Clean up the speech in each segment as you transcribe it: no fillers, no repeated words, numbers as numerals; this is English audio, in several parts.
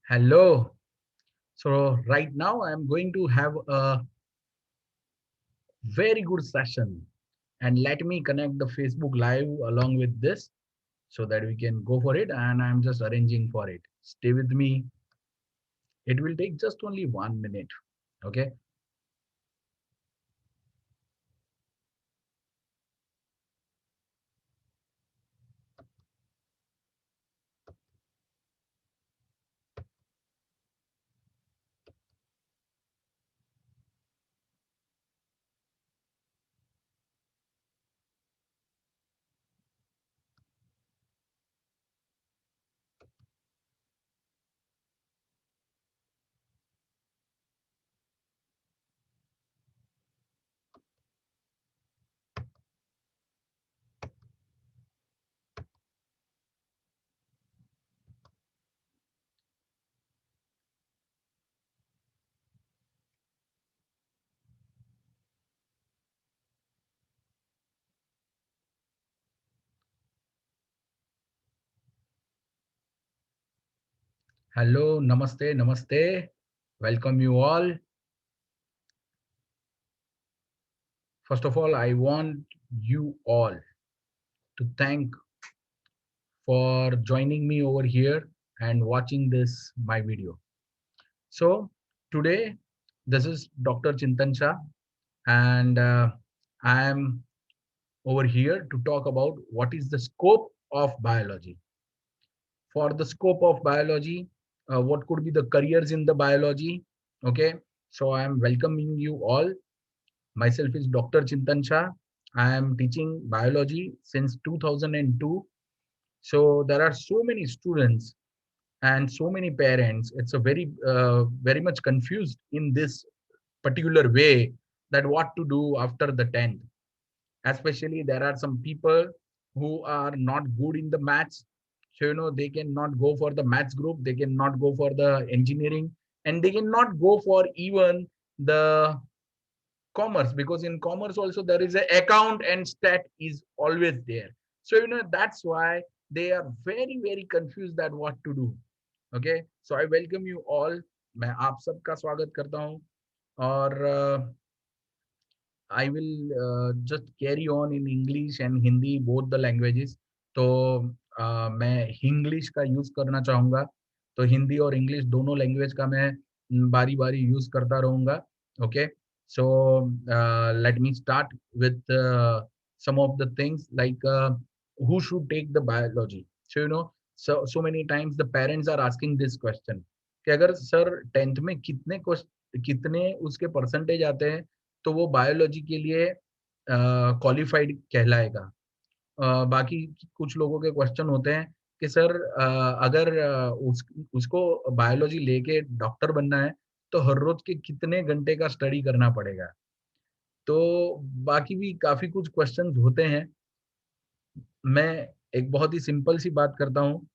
Hello. So right now I'm going to have a very good session and let me connect the Facebook live along with this so that we can go for it and I'm just arranging for it. Stay with me. It will take just only 1 minute. Okay. Hello. Namaste. Namaste. Welcome you all. First of all, I want you all to thank for joining me over here and watching this my video. So today, this is Dr. Chintan Shah, and I am over here to talk about what is the scope of biology. For the scope of biology, what could be the careers in the biology? Okay, so I am welcoming you all. Myself is Dr. Chintan Shah. I am teaching biology since 2002. So there are so many students and so many parents. It's a very much confused in this particular way that what to do after the 10th. Especially there are some people who are not good in the maths. So they cannot go for the maths group, they cannot go for the engineering, and they cannot go for even the commerce, because in commerce also there is a account and stat is always there. So that's why they are very confused that what to do. Okay, so I welcome you all. मैं आप सबका स्वागत करता हूँ और I will just carry on in English and Hindi, both the languages. तो मैं English का यूज करना चाहूँगा, तो हिंदी और इंग्लिश दोनों लैंग्वेज का मैं बारी बारी यूज करता रहूँगा. Okay, so let me start with some of the things like who should take the biology. So so many times the parents are asking this question कि अगर सर 10th में कितने उसके परसेंटेज आते हैं तो वो बायोलॉजी के लिए क्वालिफाइड कहलाएगा. बाकी कुछ लोगों के क्वेश्चन होते हैं कि सर अगर उसको बायोलॉजी लेके डॉक्टर बनना है तो हर रोज के कितने घंटे का स्टडी करना पड़ेगा. तो बाकी भी काफी कुछ क्वेश्चंस होते हैं. मैं एक बहुत ही सिंपल सी बात करता हूँ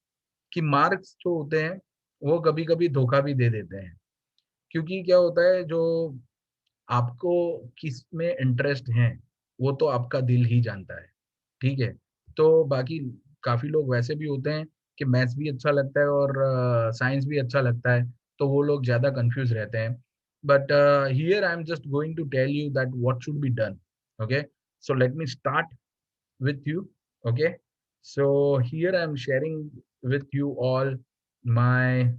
कि मार्क्स जो होते हैं वो कभी कभी धोखा भी दे देते हैं. क्योंकि क्या होता है, जो आपको किस में इंटरेस्ट है वो तो आपका दिल ही जानता है. ठीक है, तो बाकी काफी लोग वैसे भी होते हैं कि मैथ्स भी अच्छा लगता है और साइंस भी अच्छा लगता है, तो वो लोग ज्यादा कंफ्यूज रहते हैं. But here I am just going to tell you that what should be done. Okay, so let me start with you. Okay, so here I am sharing with you all my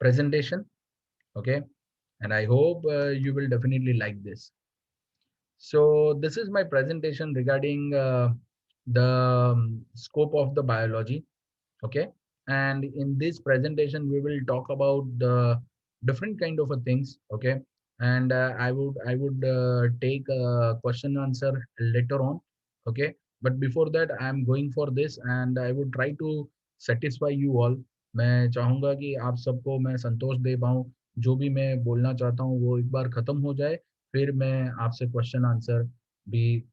presentation. Okay, and I hope you will definitely like this. So this is my presentation regarding the scope of the biology. Okay, and in this presentation we will talk about the different kind of things. Okay, and I would take a question answer later on. Okay, but before that I am going for this and I would try to satisfy you all. मैं चाहूंगा कि आप सबको मैं संतोष दे पाऊँ. जो भी मैं बोलना चाहता हूँ वो एक बार खत्म हो जाए, फिर मैं आपसे क्वेश्चन आंसर भी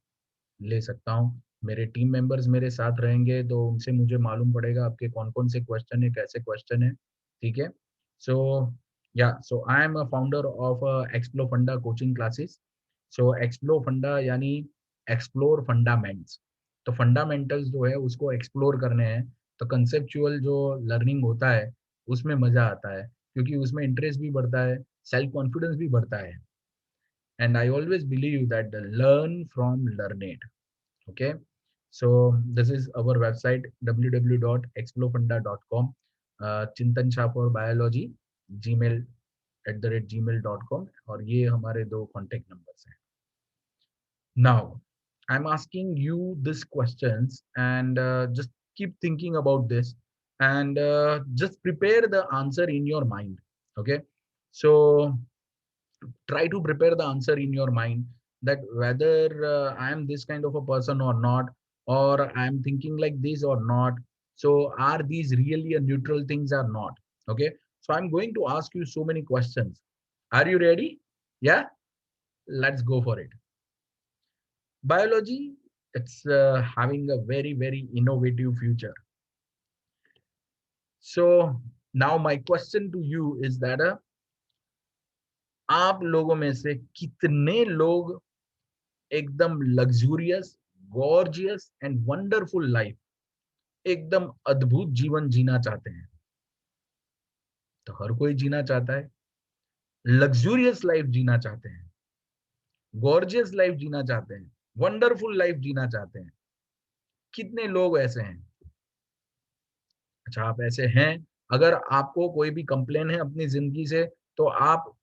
ले सकता हूँ. मेरे टीम मेंबर्स मेरे साथ रहेंगे तो उनसे मुझे मालूम पड़ेगा आपके कौन कौन से क्वेश्चन है, कैसे क्वेश्चन है. ठीक है, सो या so I am a founder of Explo Funda coaching classes. सो एक्सप्लो फंडा यानी एक्सप्लोर फंडामेंट्स. तो फंडामेंटल्स जो है उसको एक्सप्लोर करने हैं. तो कंसेप्चुअल जो लर्निंग होता है उसमें मजा आता है, क्योंकि उसमें इंटरेस्ट भी बढ़ता है, सेल्फ कॉन्फिडेंस भी बढ़ता है. And I always believe that learn from learned. Okay, so this is our website www.explofunda.com, चिंतन शाह फॉर बायोलॉजी gmail@gmail.com, और ये हमारे दो कॉन्टेक्ट नंबर्स हैं. Now, I'm asking you these questions, and just keep thinking about this, and just prepare the answer in your mind. Okay, so try to prepare the answer in your mind, that whether I am this kind of a person or not, or I am thinking like this or not. So are these really a neutral things or not? Okay, so I'm going to ask you so many questions. Are you ready? Yeah, let's go for it. Biology, it's having a very, very innovative future. So now my question to you is that आप लोगों में से कितने लोग एकदम luxurious, gorgeous and wonderful life, एकदम अद्भुत जीवन जीना चाहते हैं? तो हर कोई जीना चाहता है. लग्जूरियस लाइफ जीना चाहते हैं, गॉर्जियस लाइफ जीना चाहते हैं, वंडरफुल लाइफ जीना चाहते हैं. कितने लोग ऐसे हैं? अच्छा, आप ऐसे हैं. अगर आपको कोई भी कंप्लेन है अपनी जिंदगी से, तो आप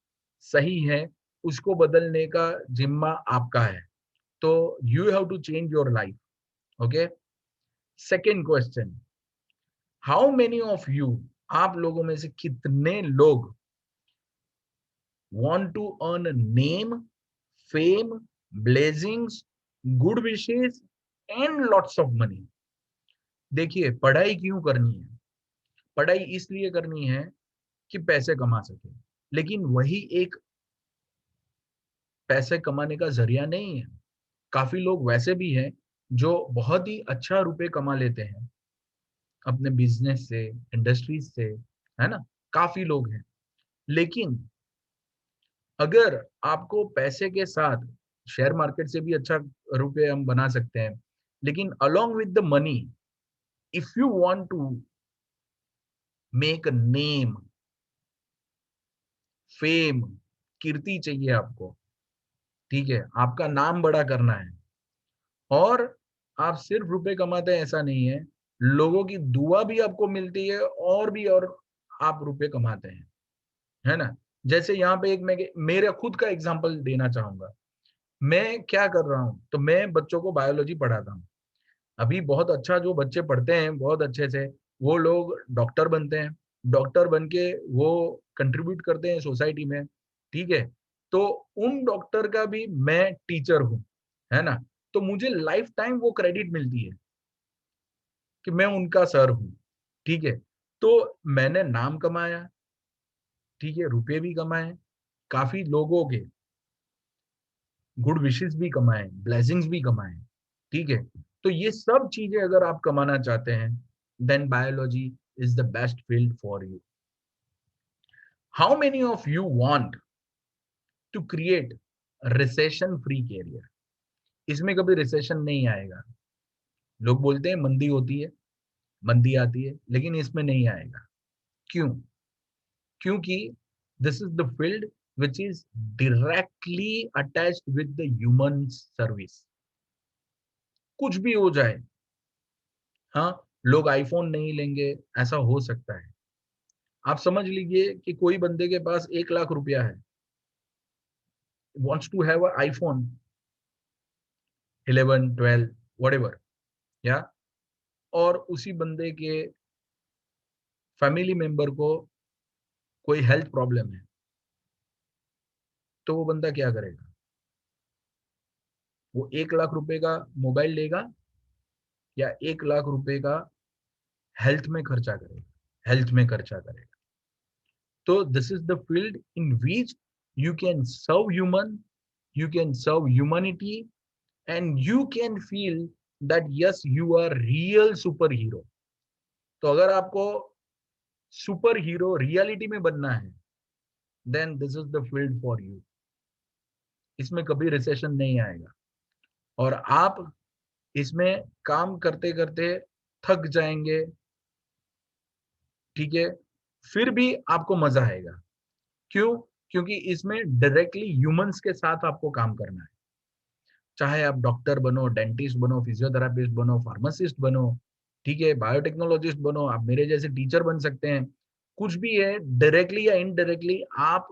सही हैं, उसको बदलने का जिम्मा आपका है. तो you have to change your life. Okay, second question, how many of you, आप लोगों में से कितने लोग want to earn a name, fame, blessings, good wishes and lots of money? देखिए, पढ़ाई क्यों करनी है? पढ़ाई इसलिए करनी है कि पैसे कमा सके, लेकिन वही एक पैसे कमाने का जरिया नहीं है. काफी लोग वैसे भी हैं जो बहुत ही अच्छा रुपए कमा लेते हैं अपने बिजनेस से, इंडस्ट्रीज से, है ना? काफी लोग हैं. लेकिन अगर आपको पैसे के साथ, शेयर मार्केट से भी अच्छा रुपए हम बना सकते हैं, लेकिन along with the money, if you want to make a name, fame, कीर्ति चाहिए आपको, ठीक है, आपका नाम बड़ा करना है, और आप सिर्फ रुपए कमाते हैं ऐसा नहीं है, लोगों की दुआ भी आपको मिलती है, और भी, और आप रुपए कमाते हैं, है ना? जैसे यहाँ पे एक मैं मेरा खुद का एग्जांपल देना चाहूंगा. मैं क्या कर रहा हूँ, तो मैं बच्चों को बायोलॉजी पढ़ाता हूँ. अभी बहुत अच्छा जो बच्चे पढ़ते हैं बहुत अच्छे से, वो लोग डॉक्टर बनते हैं. डॉक्टर बन के वो कंट्रीब्यूट करते हैं सोसाइटी में, ठीक है? तो उन डॉक्टर का भी मैं टीचर हूँ, है ना? तो मुझे लाइफ टाइम वो क्रेडिट मिलती है कि मैं उनका सर हूँ, ठीक है? तो मैंने नाम कमाया, ठीक है, रुपए भी कमाए, काफी लोगों के गुड विशेस भी कमाए, ब्लेसिंग्स भी कमाए, ठीक है? तो ये सब चीजें अगर आप कमाना चाहते हैं, then biology is the best field for you. How many of you want to create recession free career? इसमें कभी रिसेशन नहीं आएगा. लोग बोलते हैं मंदी होती है, मंदी आती है, लेकिन इसमें नहीं आएगा. क्यों? क्योंकि this is the field which is directly attached with the human service. कुछ भी हो जाए, हाँ, लोग आईफोन नहीं लेंगे, ऐसा हो सकता है. आप समझ लीजिए कि कोई बंदे के पास 1 लाख रुपया है, wants to have a iPhone 11, 12, whatever, या, और उसी बंदे के फैमिली मेंबर को कोई हेल्थ प्रॉब्लम है, तो वो बंदा क्या करेगा? वो 1 लाख रुपए का मोबाइल लेगा, या 1 लाख रुपए का हेल्थ में खर्चा करेगा, हेल्थ में खर्चा करेगा. तो this is the field in which you can serve human, you can serve humanity, and you can feel that yes, you are real superhero. तो अगर आपको सुपर हीरो रियलिटी में बनना है, then this is the field for you. इसमें कभी recession नहीं आएगा, और आप इसमें काम करते करते थक जाएंगे, ठीक है, फिर भी आपको मजा आएगा। क्यों? क्योंकि इसमें डायरेक्टली ह्यूमंस के साथ आपको काम करना है। चाहे आप डॉक्टर बनो, डेंटिस्ट बनो, फिजियोथेरापिस्ट बनो, फार्मासिस्ट बनो, ठीक है, बायोटेक्नोलॉजिस्ट बनो, आप मेरे जैसे टीचर बन सकते हैं। कुछ भी है, डायरेक्टली या इनडायरेक्टली आप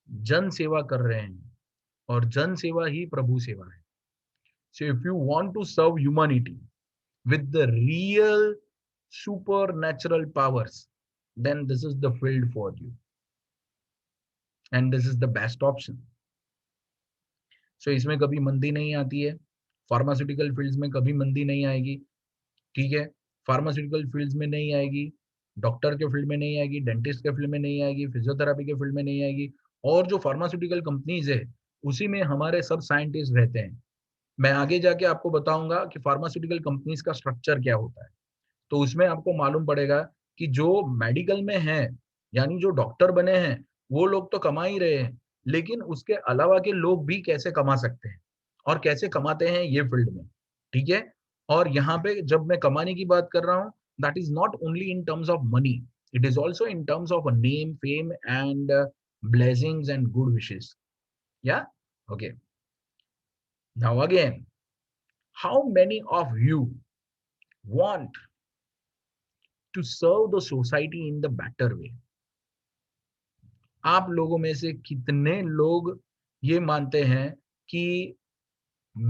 जन सेवा कर रहे हैं, और जन सेवा ही प्रभु सेवा है। So if you want to serve humanity with the real supernatural powers, then this is the field for you, and this is the best option. So इसमें कभी मंदी नहीं आती है, फार्मास्यूटिकल फील्ड्स में कभी मंदी नहीं आएगी, ठीक है, फार्मास्यूटिकल फील्ड्स में नहीं आएगी, डॉक्टर के फील्ड में नहीं आएगी, डेंटिस्ट के फील्ड में नहीं आएगी, फिजियोथेरापी के फील्ड में नहीं आएगी। और जो फार्मास्यूटिकल कंपनीज है उसी में हमारे सब साइंटिस्ट रहते हैं। मैं आगे जाके आपको बताऊंगा कि फार्मास्यूटिकल कंपनीज का स्ट्रक्चर क्या होता है। तो उसमें आपको मालूम पड़ेगा कि जो मेडिकल में है, यानी जो डॉक्टर बने हैं, वो लोग तो कमा ही रहे हैं, लेकिन उसके अलावा के लोग भी कैसे कमा सकते हैं और कैसे कमाते हैं ये फील्ड में, ठीक है। और यहाँ पे जब मैं कमाने की बात कर रहा हूँ, that is not only in terms of money, it is also in terms of name, fame and blessings and good wishes. Yeah, okay. Now again, how many of you want to serve the society in the better way? आप लोगों में से कितने लोग ये मानते हैं कि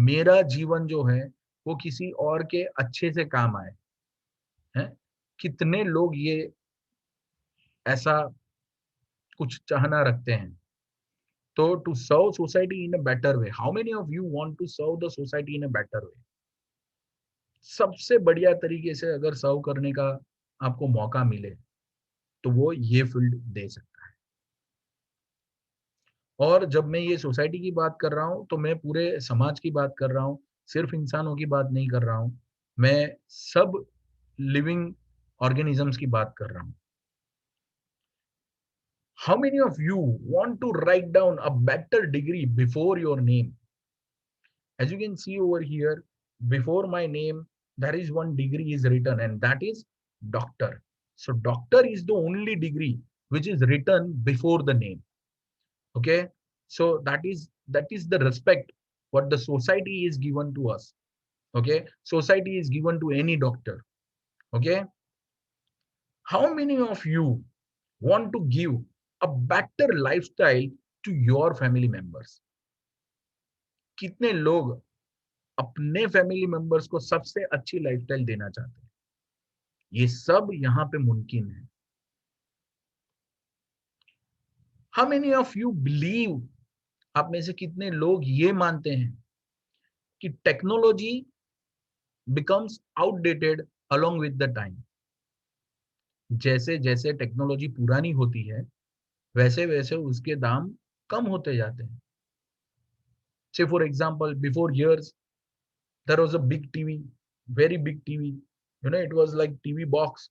मेरा जीवन जो है वो किसी और के अच्छे से काम आए, हैं? कितने लोग ये ऐसा कुछ चाहना रखते हैं? तो to serve society in a better way, how many of you want to serve the society in a better way? सबसे बढ़िया तरीके से अगर सर्व करने का आपको मौका मिले तो वो ये फील्ड दे सकता है। और जब मैं ये सोसाइटी की बात कर रहा हूँ तो मैं पूरे समाज की बात कर रहा हूँ, सिर्फ इंसानों की बात नहीं कर रहा हूँ, मैं सब लिविंग ऑर्गेनिजम्स की बात कर रहा हूँ। How many of you want to write down a better degree before your name? As you can see over here, before my name, there is one degree is written, and that is doctor. So doctor is the only degree which is written before the name. Okay. So that is the respect what the society is given to us. Okay. Society is given to any doctor. Okay. How many of you want to give a better lifestyle to your family members? कितने लोग अपने family members को सबसे अच्छी lifestyle देना चाहते हैं? ये सब यहाँ पे मुमकिन है। How many of you believe, आप में से कितने लोग ये मानते हैं कि technology becomes outdated along with the time? जैसे जैसे टेक्नोलॉजी पुरानी होती है वैसे वैसे उसके दाम कम होते जाते हैं। से for example, before years there was a big TV, very big TV, it was like TV box,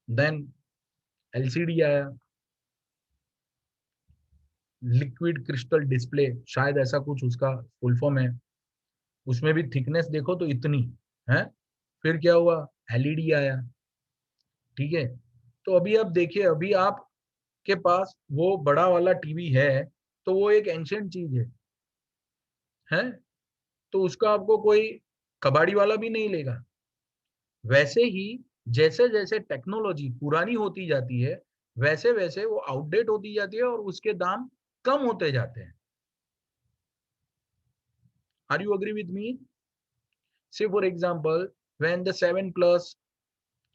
then LCD आया, लिक्विड क्रिस्टल डिस्प्ले, शायद ऐसा कुछ उसका फुल फॉर्म है। उसमें भी थिकनेस देखो तो इतनी है। फिर क्या हुआ? एलईडी आया, ठीक है। तो अभी आप देखिए, अभी आप के पास वो बड़ा वाला टीवी है तो वो एक एंशियंट चीज है, तो उसका आपको कोई कबाड़ी वाला भी नहीं लेगा। वैसे ही जैसे जैसे टेक्नोलॉजी पुरानी होती जाती है वैसे वैसे वो आउटडेट होती जाती है और उसके दाम कम होते जाते हैं। Are you agree with me? Say for example, when the 7 Plus,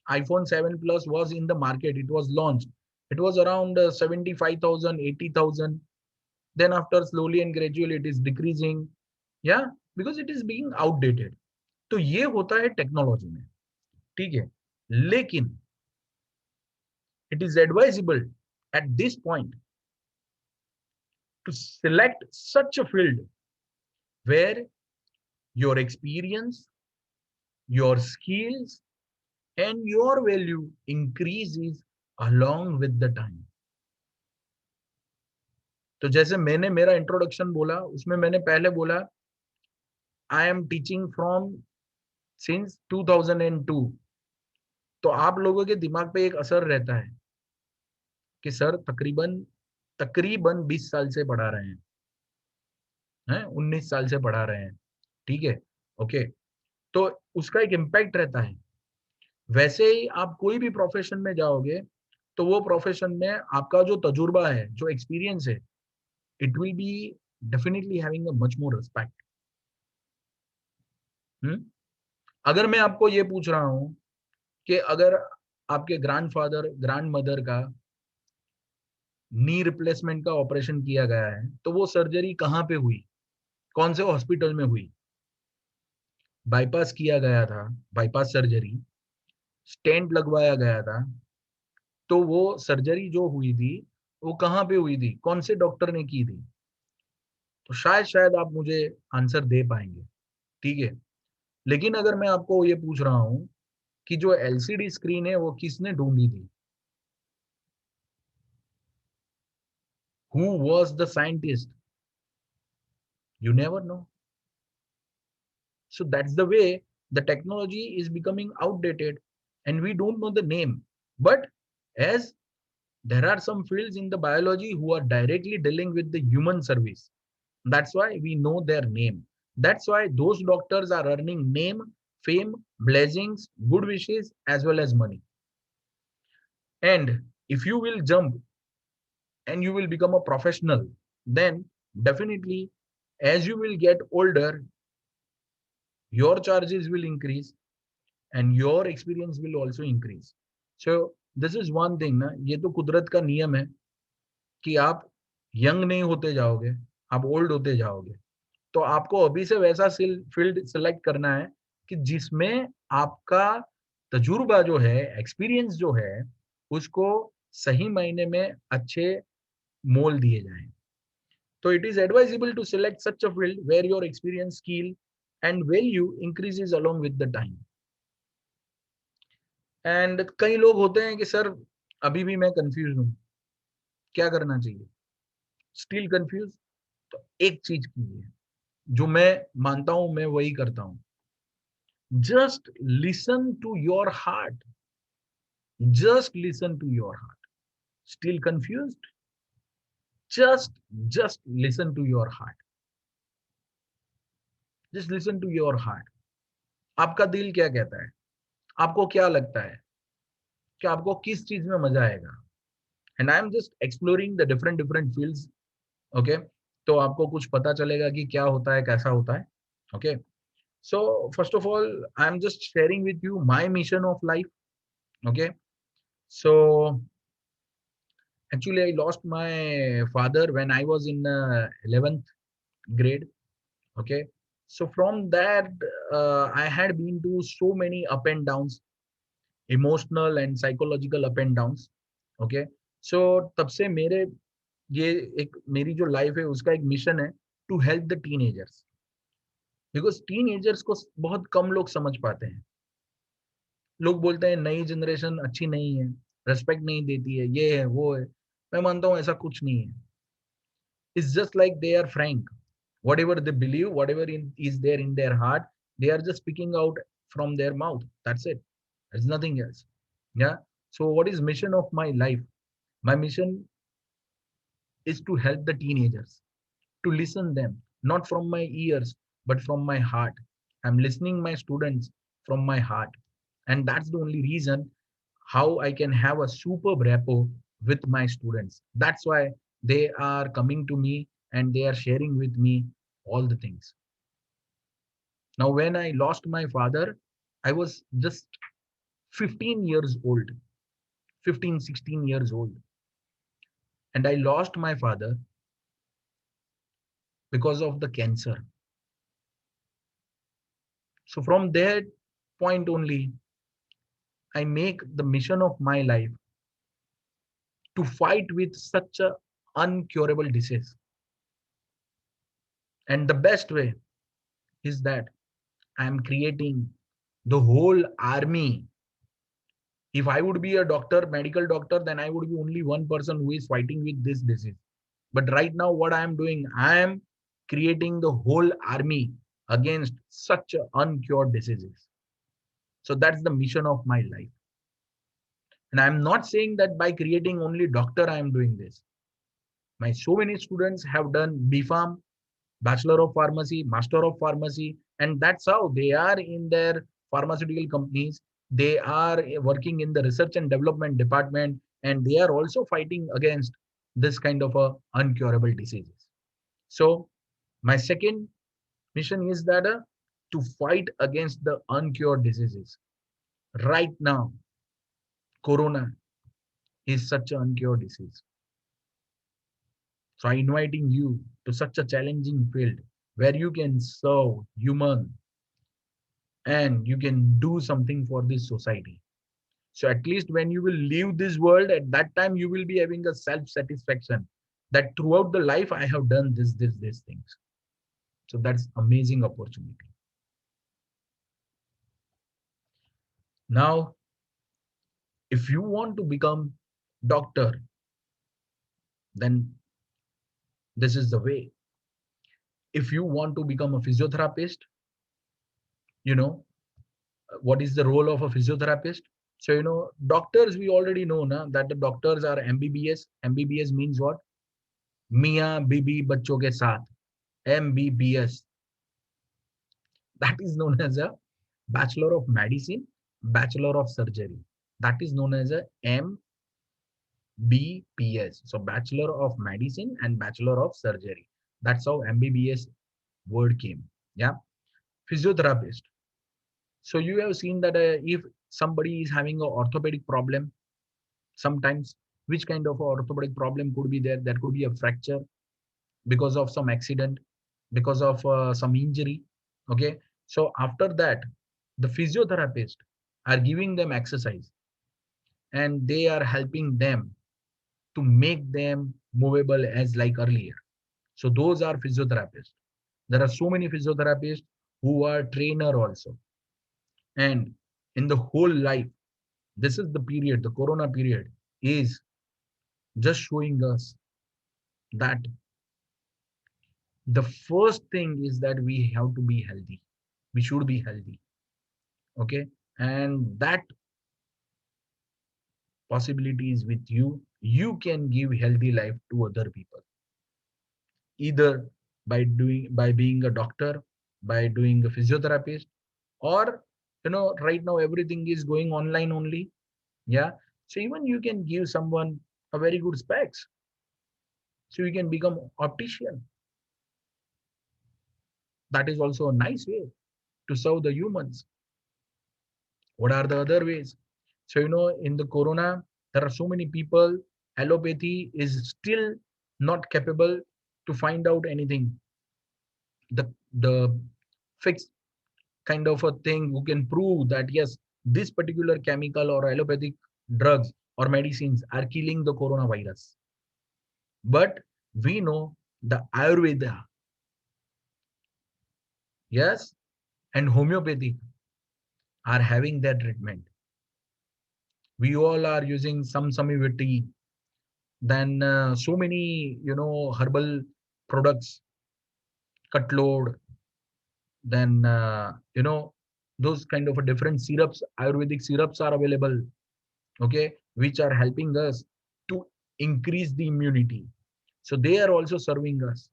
iPhone 7 Plus was in the market, it was launched. It was around 75,000, 80,000. Then after slowly and gradually it is decreasing. Yeah, because it is being outdated. तो ये होता है technology में, ठीक है। लेकिन it is advisable at this point to select such a field where your experience, your skills, and your value increases along with the time. तो जैसे मैंने मेरा इंट्रोडक्शन बोला उसमें मैंने पहले बोला I am teaching from since 2002, तो आप लोगों के दिमाग पे एक असर रहता है कि सर तकरीबन तकरीबन 20 साल से पढ़ा रहे हैं 19 साल से पढ़ा रहे हैं, ठीक है, ओके। तो उसका एक इम्पैक्ट रहता है। वैसे ही आप कोई भी प्रोफेशन में जाओगे तो वो प्रोफेशन में आपका जो तजुर्बा है, जो एक्सपीरियंस है, it will be definitely having a much more respect. अगर मैं आपको ये पूछ रहा हूँ कि अगर आपके ग्रैंडफादर ग्रैंड मदर का नी रिप्लेसमेंट का ऑपरेशन किया गया है तो वो सर्जरी कहाँ पे हुई, कौन से हॉस्पिटल में हुई? बाईपास किया गया था, बाईपास सर्जरी, स्टेंट लगवाया गया था। तो वो सर्जरी जो हुई थी वो कहाँ पे हुई थी, कौन से डॉक्टर ने की थी? तो शायद शायद आप मुझे आंसर दे पाएंगे, ठीक है। लेकिन अगर मैं आपको ये पूछ रहा हूँ कि जो एलसीडी स्क्रीन है वो किसने ढूंढी थी, who was the scientist, you never know. So that's the way the technology is becoming outdated and we don't know the name. But as there are some fields in the biology who are directly dealing with the human service, that's why we know their name. That's why those doctors are earning name, fame, blessings, good wishes, as well as money. And if you will jump and you will become a professional, then definitely as you will get older, your charges will increase and your experience will also increase. So this is one thing ना, ये तो कुदरत का नियम है कि आप young नहीं होते जाओगे, आप ओल्ड होते जाओगे। तो आपको अभी से वैसा फील्ड सेलेक्ट करना है कि जिसमें आपका तजुर्बा जो है, एक्सपीरियंस जो है, उसको सही मायने में अच्छे मोल दिए जाएं। तो it is advisable to select such a field where your experience, skill and value increases along with the time. And कई लोग होते हैं कि सर अभी भी मैं कंफ्यूज हूँ, क्या करना चाहिए, स्टिल कंफ्यूज। तो एक चीज कीजिए, जो मैं मानता हूं मैं वही करता हूं, just listen to your heart, just listen to your heart. Still confused, just just listen to your heart, just listen to your heart. आपका दिल क्या कहता है, आपको क्या लगता है कि आपको किस चीज में मजा आएगा? And I am just exploring the different different fields, okay. तो आपको कुछ पता चलेगा कि क्या होता है, कैसा होता है, okay. So first of all I am just sharing with you my mission of life, okay. So actually I lost my father when I was in 11th grade, okay. So from that I had been to so many up and downs, emotional and psychological up and downs, okay. So तब से मेरे ये एक मेरी जो life है उसका एक मिशन है to help the teenagers, because teenagers को बहुत कम लोग समझ पाते हैं। लोग बोलते हैं नई जनरेशन अच्छी नहीं है, रेस्पेक्ट नहीं देती है, ये है वो है। मैं मानता हूँ ऐसा कुछ नहीं है। It's just like they are frank, whatever they believe, whatever is there in their heart, they are just speaking out from their mouth, that's it, there's nothing else. Yeah. So what is mission of my life? My mission is to help the teenagers, to listen them, not from my ears, but from my heart. I'm listening my students from my heart. And that's the only reason how I can have a superb rapport with my students. That's why they are coming to me and they are sharing with me all the things. Now, when I lost my father, I was just 15 years old, 15, 16 years old. And I lost my father because of the cancer. So from that point only, I make the mission of my life to fight with such a uncurable disease. And the best way is that I am creating the whole army. If I would be a doctor, medical doctor, then I would be only one person who is fighting with this disease. But right now, what I am doing, I am creating the whole army against such uncured diseases. So that's the mission of my life. And I'm not saying that by creating only doctor I am doing this. My so many students have done BPharm, Bachelor of Pharmacy, Master of Pharmacy, and that's how they are in their pharmaceutical companies. They are working in the research and development department, and they are also fighting against this kind of uncurable diseases. So my second mission is that to fight against the uncured diseases. Right now, Corona is such an uncured disease. So I'm inviting you to such a challenging field where you can serve human and you can do something for this society. So at least when you will leave this world, at that time you will be having a self-satisfaction that throughout the life I have done these things. So that's amazing opportunity. Now, if you want to become doctor, then this is the way. If you want to become a physiotherapist, you know what is the role of a physiotherapist? So doctors we already know na, that the doctors are MBBS. MBBS means what? Mia Bibi Bachcho ke saath. MBBS. That is known as a Bachelor of Medicine, Bachelor of Surgery. That is known as a MBBS. So Bachelor of Medicine and Bachelor of Surgery. That's how MBBS word came. Yeah. Physiotherapist. So you have seen that if somebody is having an orthopedic problem, sometimes which kind of orthopedic problem could be there? That could be a fracture because of some accident, because of some injury. Okay. So after that, the physiotherapist are giving them exercise and they are helping them to make them movable as like earlier. So those are physiotherapists. There are so many physiotherapists who are trainer also. And in the whole life, this is the period, the corona period is just showing us that the first thing is that we have to be healthy. We should be healthy. Okay. And that possibility is with you. You can give healthy life to other people, either by being a doctor, by doing a physiotherapist, or right now everything is going online only. Yeah. So even you can give someone a very good specs. So you can become optician. That is also a nice way to serve the humans. What are the other ways? So, in the corona, there are so many people, allopathy is still not capable to find out anything. The fixed kind of a thing who can prove that yes, this particular chemical or allopathic drugs or medicines are killing the coronavirus. But we know the Ayurveda, yes, and homeopathy are having that treatment. We all are using some tea, then so many herbal products, cutload, then those kind of a different syrups, Ayurvedic syrups are available. Okay, which are helping us to increase the immunity. So they are also serving us.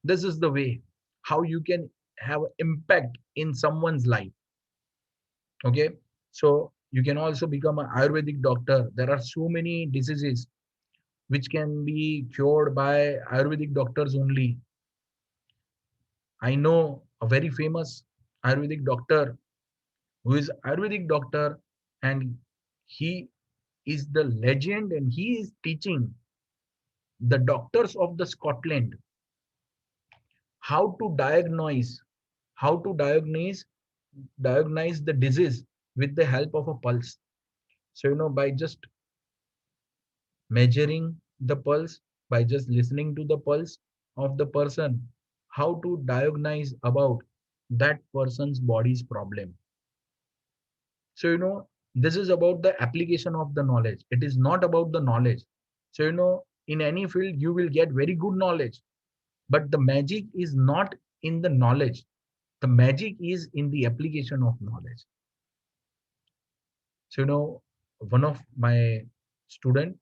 This is the way how you can have impact in someone's life. Okay. So you can also become an Ayurvedic doctor. There are so many diseases which can be cured by Ayurvedic doctors only. I know a very famous Ayurvedic doctor who is Ayurvedic doctor, and he is the legend, and he is teaching the doctors of the Scotland how to diagnose the disease with the help of a pulse. So by just measuring the pulse, by just listening to the pulse of the person, how to diagnose about that person's body's problem. So this is about the application of the knowledge. It is not about the knowledge. So in any field you will get very good knowledge, but the magic is not in the knowledge. The magic is in the application of knowledge. So one of my student,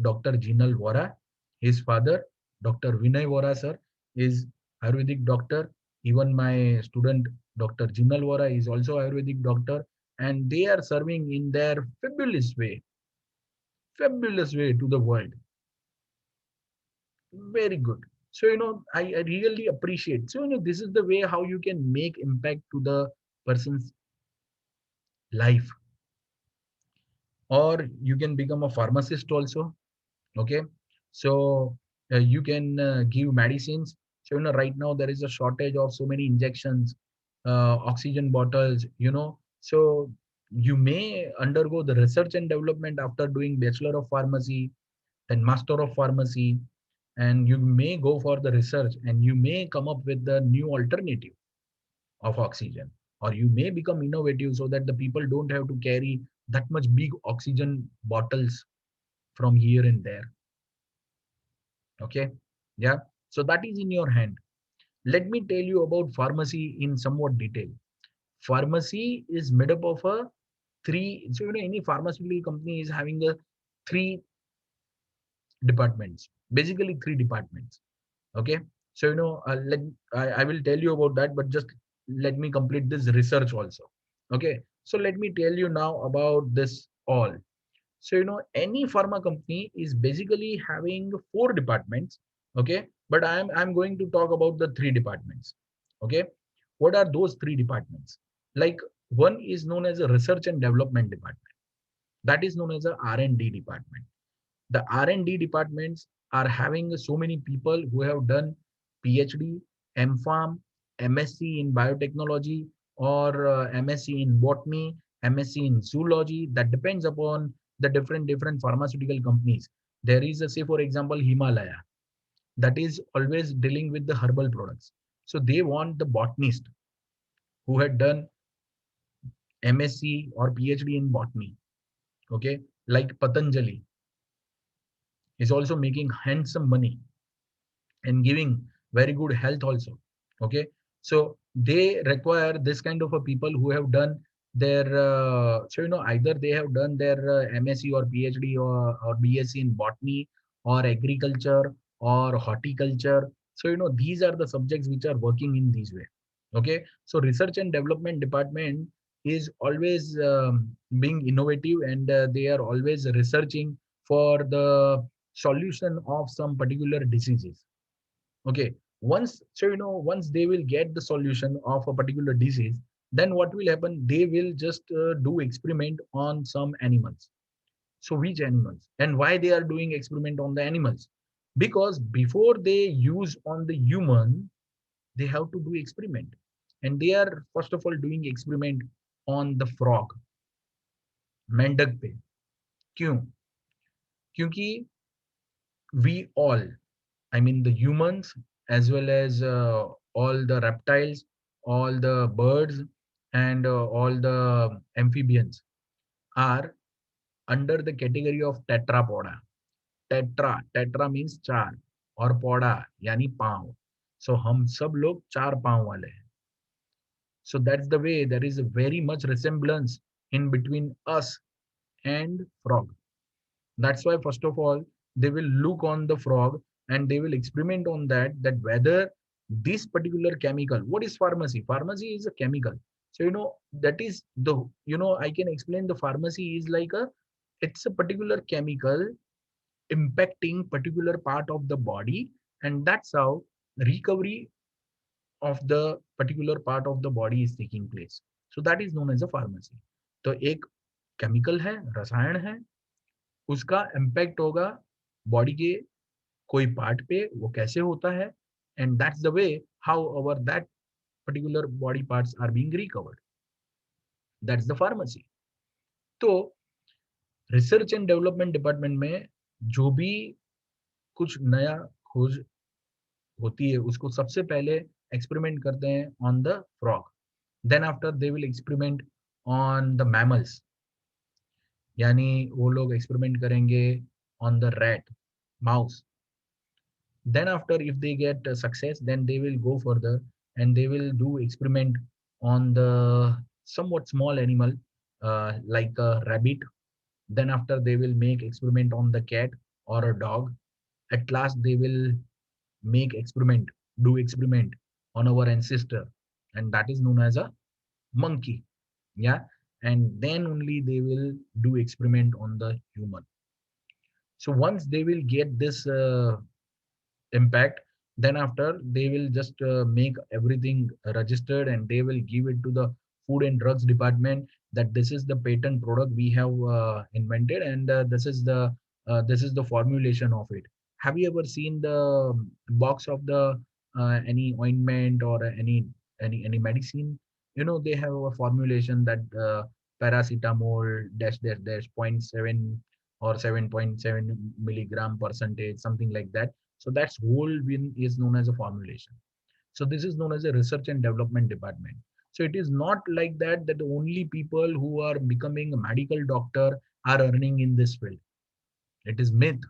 Dr. Jinal Vora, his father, Dr. Vinay Vora sir, is Ayurvedic doctor. Even my student, Dr. Jinal Vora, is also Ayurvedic doctor, and they are serving in their fabulous way to the world. Very good. So I really appreciate. So this is the way how you can make impact to the person's life, or you can become a pharmacist also. Okay, so you can give medicines. So right now there is a shortage of so many injections, oxygen bottles. So you may undergo the research and development after doing bachelor of pharmacy, then master of pharmacy, and you may go for the research and you may come up with the new alternative of oxygen, or you may become innovative so that the people don't have to carry that much big oxygen bottles from here and there. Okay, yeah, so that is in your hand. Let me tell you about pharmacy in somewhat detail. Pharmacy is made up of a three. So any pharmaceutical company is having a three departments, basically three departments. Okay, so I will tell you about that, but just let me complete this research also. Okay, so let me tell you now about this all. So any pharma company is basically having four departments. Okay, but I'm going to talk about the three departments. Okay, what are those three departments? Like, one is known as a research and development department, that is known as a R&D department. The R&D departments are having so many people who have done PhD, MPharm, MSc in biotechnology, or MSc in botany, MSc in zoology. That depends upon the different pharmaceutical companies. There is a, say for example, Himalaya, that is always dealing with the herbal products. So they want the botanist who had done MSc or PhD in botany. Okay, like Patanjali is also making handsome money and giving very good health also. Okay, so they require this kind of a people who have done their so either they have done their MSc or PhD, or BSc in botany or agriculture or horticulture. So these are the subjects which are working in this way. Okay, so research and development department is always being innovative, and they are always researching for the solution of some particular diseases. Okay, once they will get the solution of a particular disease, then what will happen, they will just do experiment on some animals. So which animals and why they are doing experiment on the animals? Because before they use on the human, they have to do experiment, and they are first of all doing experiment on the frog, मेंढक पे. क्यों? क्योंकि we all, I mean the humans, as well as all the reptiles, all the birds, and all the amphibians are under the category of tetrapoda. Tetra means चार, और poda यानी पांव. So हम सब लोग चार पांव वाले हैं. So that's the way there is a very much resemblance in between us and frog. That's why first of all they will look on the frog and they will experiment on that whether this particular chemical. What is pharmacy? Pharmacy is a chemical. So that is the, I can explain the pharmacy is like a, it's a particular chemical impacting particular part of the body, and that's how recovery of the particular part of the body is taking place. So that is known as a pharmacy. तो एक chemical है, रसायन है, उसका impact होगा body के कोई part पे, वो कैसे होता है, and that's the way how our that particular body parts are being recovered. That's the pharmacy. तो रिसर्च एंड डेवलपमेंट डिपार्टमेंट में जो भी कुछ नया खोज होती है उसको सबसे पहले एक्सपेरिमेंट करते हैं on the frog. Then after they will experiment on the mammals, यानी वो लोग एक्सपेरिमेंट करेंगे on the rat, mouse. Then after, if they get success, then they will go further and they will do experiment on the somewhat small animal, like a rabbit, Then after they will make experiment on the cat or a dog. At last they will make experiment, do experiment on our ancestor, and that is known as a monkey. Yeah, and then only they will do experiment on the human. So once they will get this impact, then after they will just make everything registered, and they will give it to the food and drugs department that this is the patent product we have invented, and this is the formulation of it. Have you ever seen the box of the any ointment or any medicine? You know, they have a formulation that paracetamol dash dash dash point 0.7 or 7.7 milligram percentage, something like that. So that's whole win is known as a formulation. So this is known as a research and development department. So it is not like that that the only people who are becoming a medical doctor are earning in this field. It is myth.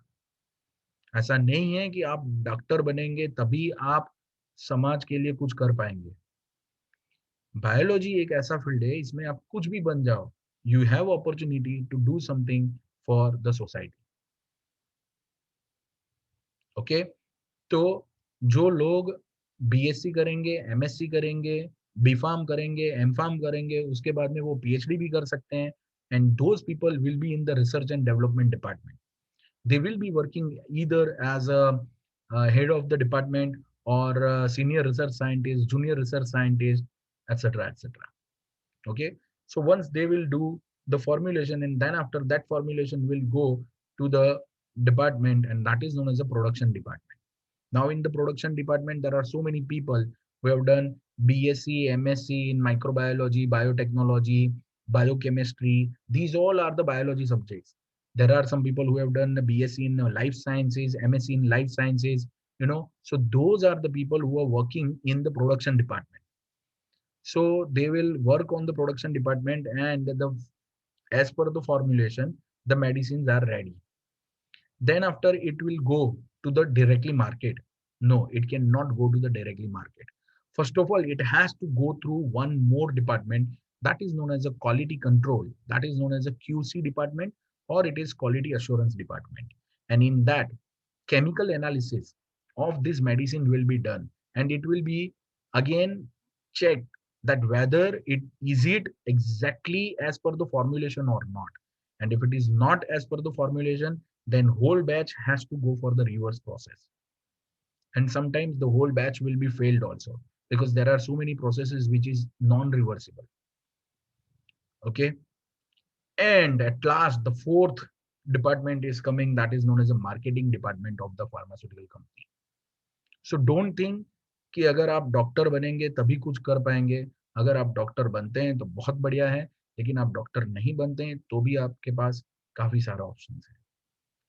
ऐसा नहीं है कि आप doctor बनेंगे तभी आप समाज के लिए कुछ कर पाएंगे. बायोलॉजी एक ऐसा फील्ड है, इसमें आप कुछ भी बन जाओ, you have opportunity to do something for the society. Okay. तो जो लोग बीएससी करेंगे, एमएससी करेंगे, बी फार्म करेंगे, एम फार्म करेंगे, उसके बाद में वो पीएचडी भी कर सकते हैं. And those people will be in the research and development department. They will be working either as a head of the department or a senior research scientist, junior research scientist, etc., etc. Okay. So once they will do the formulation, and then after that formulation will go to the department, and that is known as a production department. Now in the production department, there are so many people who have done BSc, MSc in microbiology, biotechnology, biochemistry. These all are the biology subjects. There are some people who have done the BSc in life sciences, MSc in life sciences, you know. So those are the people who are working in the production department. So they will work on the production department, and as per the formulation, the medicines are ready. Then after it will go to the directly market. No, it cannot go to the directly market. First of all, it has to go through one more department that is known as a quality control, that is known as a QC department, or it is quality assurance department. And in that, chemical analysis of this medicine will be done, and it will be again checked that whether it is it exactly as per the formulation or not. And if it is not as per the formulation, then whole batch has to go for the reverse process. And sometimes the whole batch will be failed also, because there are so many processes which is non-reversible. Okay. And at last, the fourth department is coming, that is known as a marketing department of the pharmaceutical company. So don't think कि अगर आप doctor बनेंगे तभी कुछ कर पाएंगे. अगर आप डॉक्टर बनते हैं तो बहुत बढ़िया है, लेकिन आप डॉक्टर नहीं बनते हैं तो भी आपके पास काफी सारे ऑप्शन है.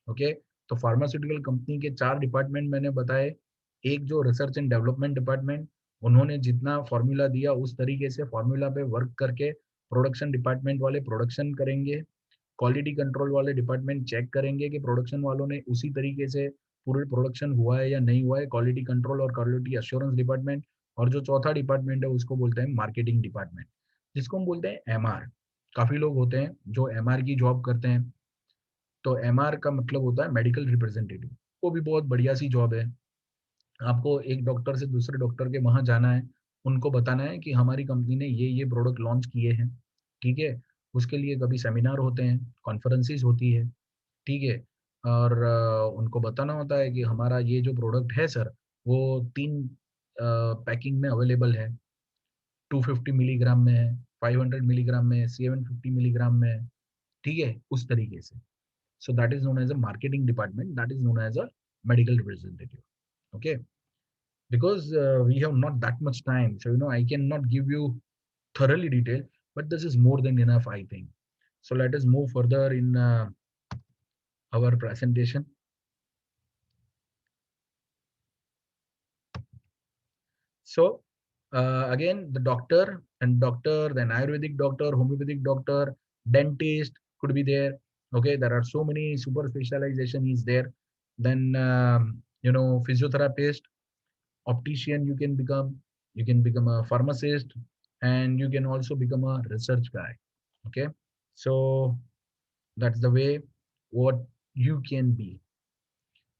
ओके. तो फार्मास्यूटिकल कंपनी के 4 डिपार्टमेंट मैंने बताए. एक जो रिसर्च एंड डेवलपमेंट डिपार्टमेंट, उन्होंने जितना फॉर्मूला दिया उस तरीके से फॉर्मूला पे वर्क करके प्रोडक्शन डिपार्टमेंट वाले प्रोडक्शन करेंगे. क्वालिटी कंट्रोल वाले डिपार्टमेंट चेक करेंगे कि प्रोडक्शन वालों ने उसी तरीके से पूरे प्रोडक्शन हुआ है या नहीं हुआ है. क्वालिटी कंट्रोल और क्वालिटी अश्योरेंस डिपार्टमेंट. और जो चौथा डिपार्टमेंट है उसको बोलते हैं मार्केटिंग डिपार्टमेंट, जिसको हम बोलते हैं एमआर. काफी लोग होते हैं जो एमआर की जॉब करते हैं. तो एमआर का मतलब होता है मेडिकल रिप्रेजेंटेटिव. वो भी बहुत बढ़िया सी जॉब है. आपको एक डॉक्टर से दूसरे डॉक्टर के वहां जाना है, उनको बताना है कि हमारी कंपनी ने ये प्रोडक्ट लॉन्च किए हैं. ठीक है. उसके लिए कभी सेमिनार होते हैं, कॉन्फ्रेंसेस होती है. ठीक है. और उनको बताना होता है कि हमारा ये जो प्रोडक्ट है सर, वो 3 पैकिंग में अवेलेबल है. 250 मिलीग्राम में है, 500 मिलीग्राम में है, 750 मिलीग्राम में है. ठीक है, उस तरीके से. So that is known as a marketing department. That is known as a medical representative. Okay, because we have not that much time, so I cannot give you thoroughly detail, but this is more than enough, I think. So let us move further in our presentation. So again, the doctor and doctor, then Ayurvedic doctor, homeopathic doctor, dentist could be there. Okay, there are so many super specialization is there. Then physiotherapist, optician you can become a pharmacist, and you can also become a research guy. Okay. So That's the way what you can be.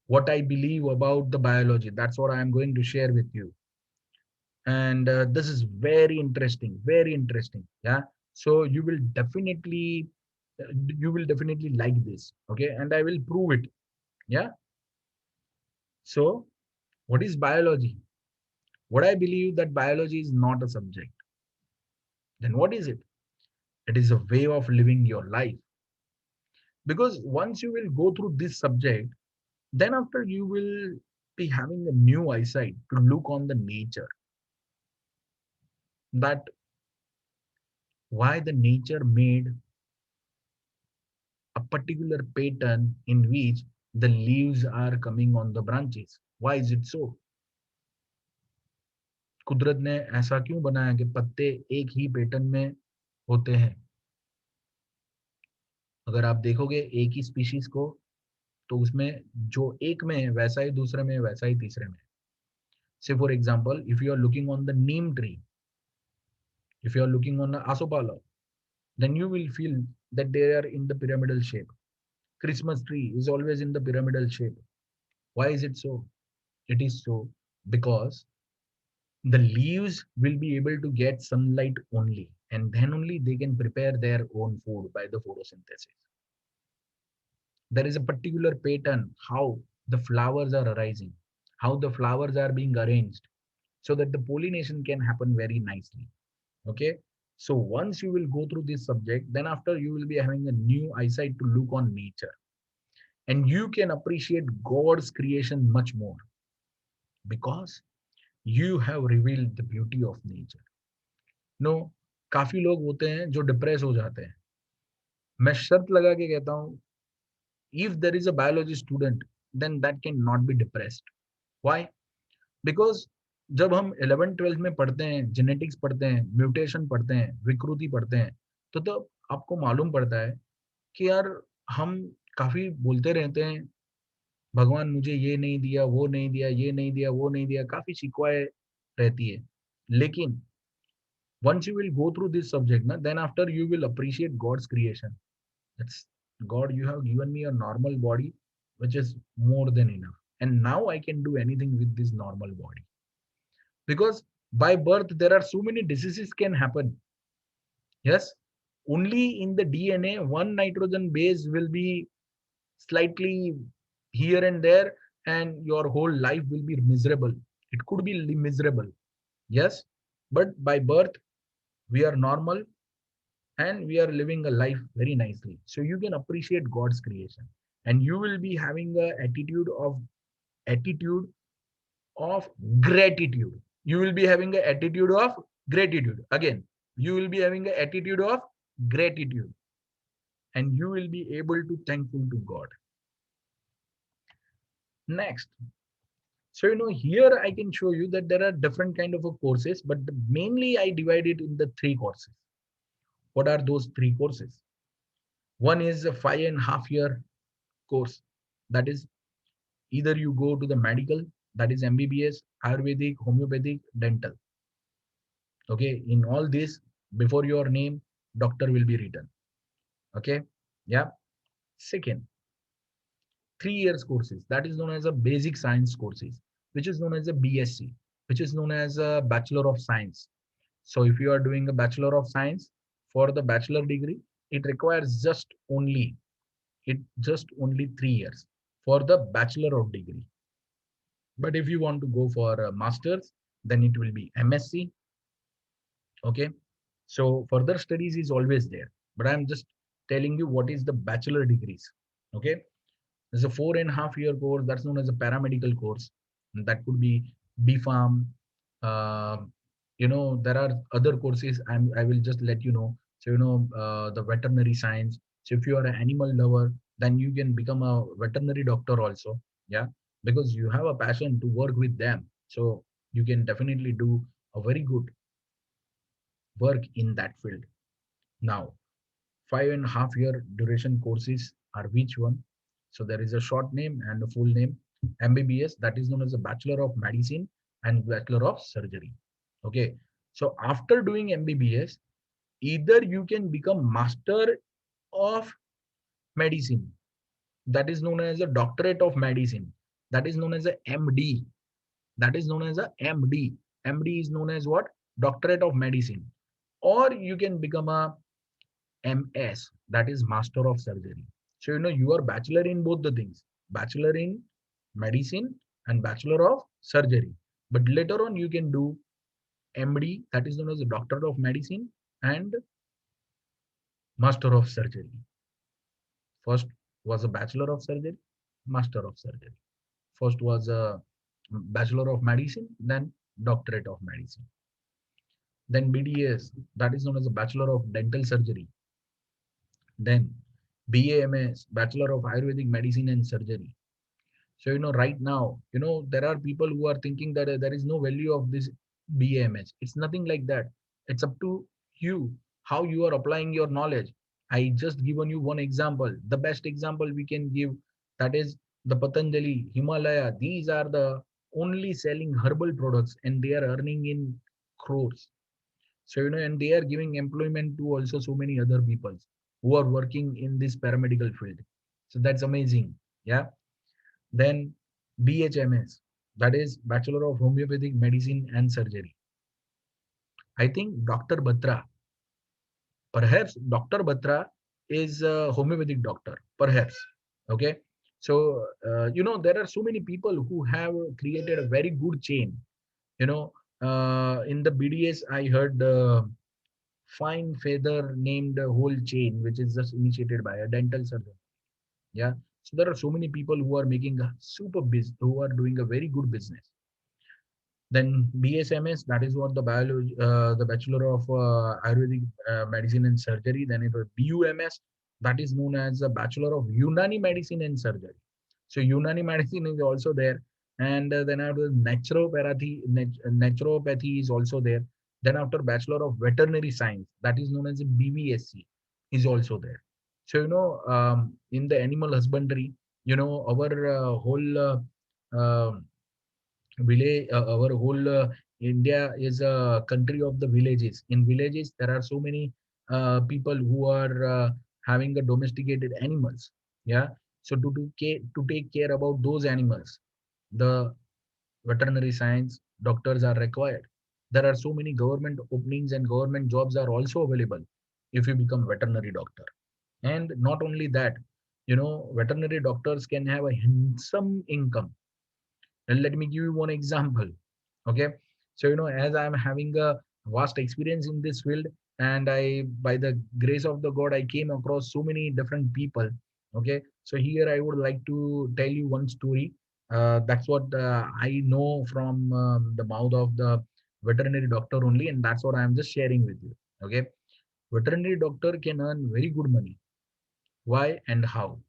What I believe about the biology, that's what I am going to share with you. And this is very interesting, very interesting. Yeah. So you will definitely like this. Okay. And I will prove it. Yeah. So what is biology? What I believe that biology is not a subject. Then what is it? It is a way of living your life. Because once you will go through this subject, then after you will be having a new eyesight to look on the nature, that why the nature made a particular pattern in which the leaves are coming on the branches. Why is it so? कुदरत ने ऐसा क्यों बनाया कि पत्ते एक ही pattern में होते हैं? अगर आप देखोगे एक ही स्पीशीज को, तो उसमें जो एक में है वैसा ही दूसरे में, वैसा ही तीसरे में. Say for example, if you are looking on the neem tree, if you are looking on the asopala, then you will feel that they are in the pyramidal shape. Christmas tree is always in the pyramidal shape. Why is it so? It is so because the leaves will be able to get sunlight only, and then only they can prepare their own food by the photosynthesis. There is a particular pattern how the flowers are arising, how the flowers are being arranged, so that the pollination can happen very nicely. Okay. So once you will go through this subject, then after you will be having a new eyesight to look on nature, and you can appreciate God's creation much more because you have revealed the beauty of nature. No, काफी लोग होते हैं जो depress हो जाते हैं. मैं शर्त लगा के कहता हूँ, if there is a biology student, then that can not be depressed. Why? Because जब हम 11th 12th में पढ़ते हैं, जेनेटिक्स पढ़ते हैं, म्यूटेशन पढ़ते हैं, विकृति पढ़ते हैं, तो आपको मालूम पड़ता है कि यार हम काफी बोलते रहते हैं, भगवान मुझे ये नहीं दिया, वो नहीं दिया, ये नहीं दिया, वो नहीं दिया, काफी शिकवाएं रहती है. लेकिन once you will go through this subject, na, then after you will appreciate God's creation. That's God, you have given me a normal body, which is more than enough. And now I can do anything with this normal body. Because by birth, there are so many diseases can happen. Yes. Only in the DNA, one nitrogen base will be slightly here and there, and your whole life will be miserable. It could be miserable. Yes. But by birth, we are normal and we are living a life very nicely. So you can appreciate God's creation, and you will be having a attitude of gratitude. You will be having an attitude of gratitude. Again, you will be having an attitude of gratitude, and you will be able to thankful to God. Next, so here I can show you that there are different kind of courses, but mainly I divide it in the three courses. What are those three courses? One is a 5.5 year course. That is, either you go to the medical, that is MBBS, Ayurvedic, homeopathic, dental. Okay, in all this, before your name, doctor will be written. Okay, yeah. Second, 3 years courses, that is known as a basic science courses, which is known as a BSc, which is known as a Bachelor of Science. So if you are doing a Bachelor of Science, for the bachelor degree, it requires just only 3 years for the Bachelor of Degree. But if you want to go for a master's, then it will be MSc. Okay. So further studies is always there. But I'm just telling you what is the bachelor degrees. Okay. There's a 4.5 year course that's known as a paramedical course. And that could be BPharm. Uh, there are other courses. I will just let you know. So, the veterinary science. So if you are an animal lover, then you can become a veterinary doctor also. Yeah. Because you have a passion to work with them. So you can definitely do a very good work in that field. Now, 5.5 year duration courses are which one? So there is a short name and a full name. MBBS, that is known as a Bachelor of Medicine and Bachelor of Surgery. Okay. So after doing MBBS, either you can become Master of medicine. That is known as a doctorate of medicine. That is known as a MD. That is known as a MD. MD is known as what? Doctorate of medicine. Or you can become a MS, that is Master of Surgery. So you are bachelor in both the things, bachelor in medicine and bachelor of surgery. But later on you can do MD, that is known as a Doctor of Medicine, and Master of Surgery. First was a Bachelor of Surgery, Master of Surgery. First was a Bachelor of Medicine, then Doctorate of Medicine. Then BDS, that is known as a Bachelor of Dental Surgery. Then BAMS, Bachelor of Ayurvedic Medicine and Surgery. So, right now, there are people who are thinking that there is no value of this BAMS. It's nothing like that. It's up to you, how you are applying your knowledge. I just given you one example. The best example we can give, that is the Patanjali, Himalaya. These are the only selling herbal products and they are earning in crores. So, and they are giving employment to also so many other people who are working in this paramedical field. So that's amazing. Yeah. Then BHMS, that is Bachelor of Homeopathic Medicine and Surgery. I think Dr. Batra, perhaps Dr. Batra is a homeopathic doctor, perhaps. Okay. So, there are so many people who have created a very good chain. You know, in the BDS, I heard fine feather named whole chain, which is just initiated by a dental surgeon. Yeah. So there are so many people who are making a super business, who are doing a very good business. Then BSMS, that is what the biology, the Bachelor of Ayurvedic Medicine and Surgery. Then it was BUMS, that is known as the Bachelor of Unani Medicine and Surgery. So Unani medicine is also there, and then after naturopathy is also there. Then after Bachelor of Veterinary Science, that is known as a BVSC, is also there. So in the animal husbandry, our our whole India is a country of the villages. In villages, there are so many people who are having a domesticated animals. Yeah. So to take care about those animals, the veterinary science doctors are required. There are so many government openings and government jobs are also available if you become veterinary doctor. And not only that, veterinary doctors can have a handsome income. And let me give you one example. Okay. So, as I'm having a vast experience in this field, and by the grace of the God, I came across so many different people. Okay. So, here I would like to tell you one story. That's what I know from the mouth of the veterinary doctor only, and that's what I'm just sharing with you. Okay. Veterinary doctor can earn very good money. Why and how?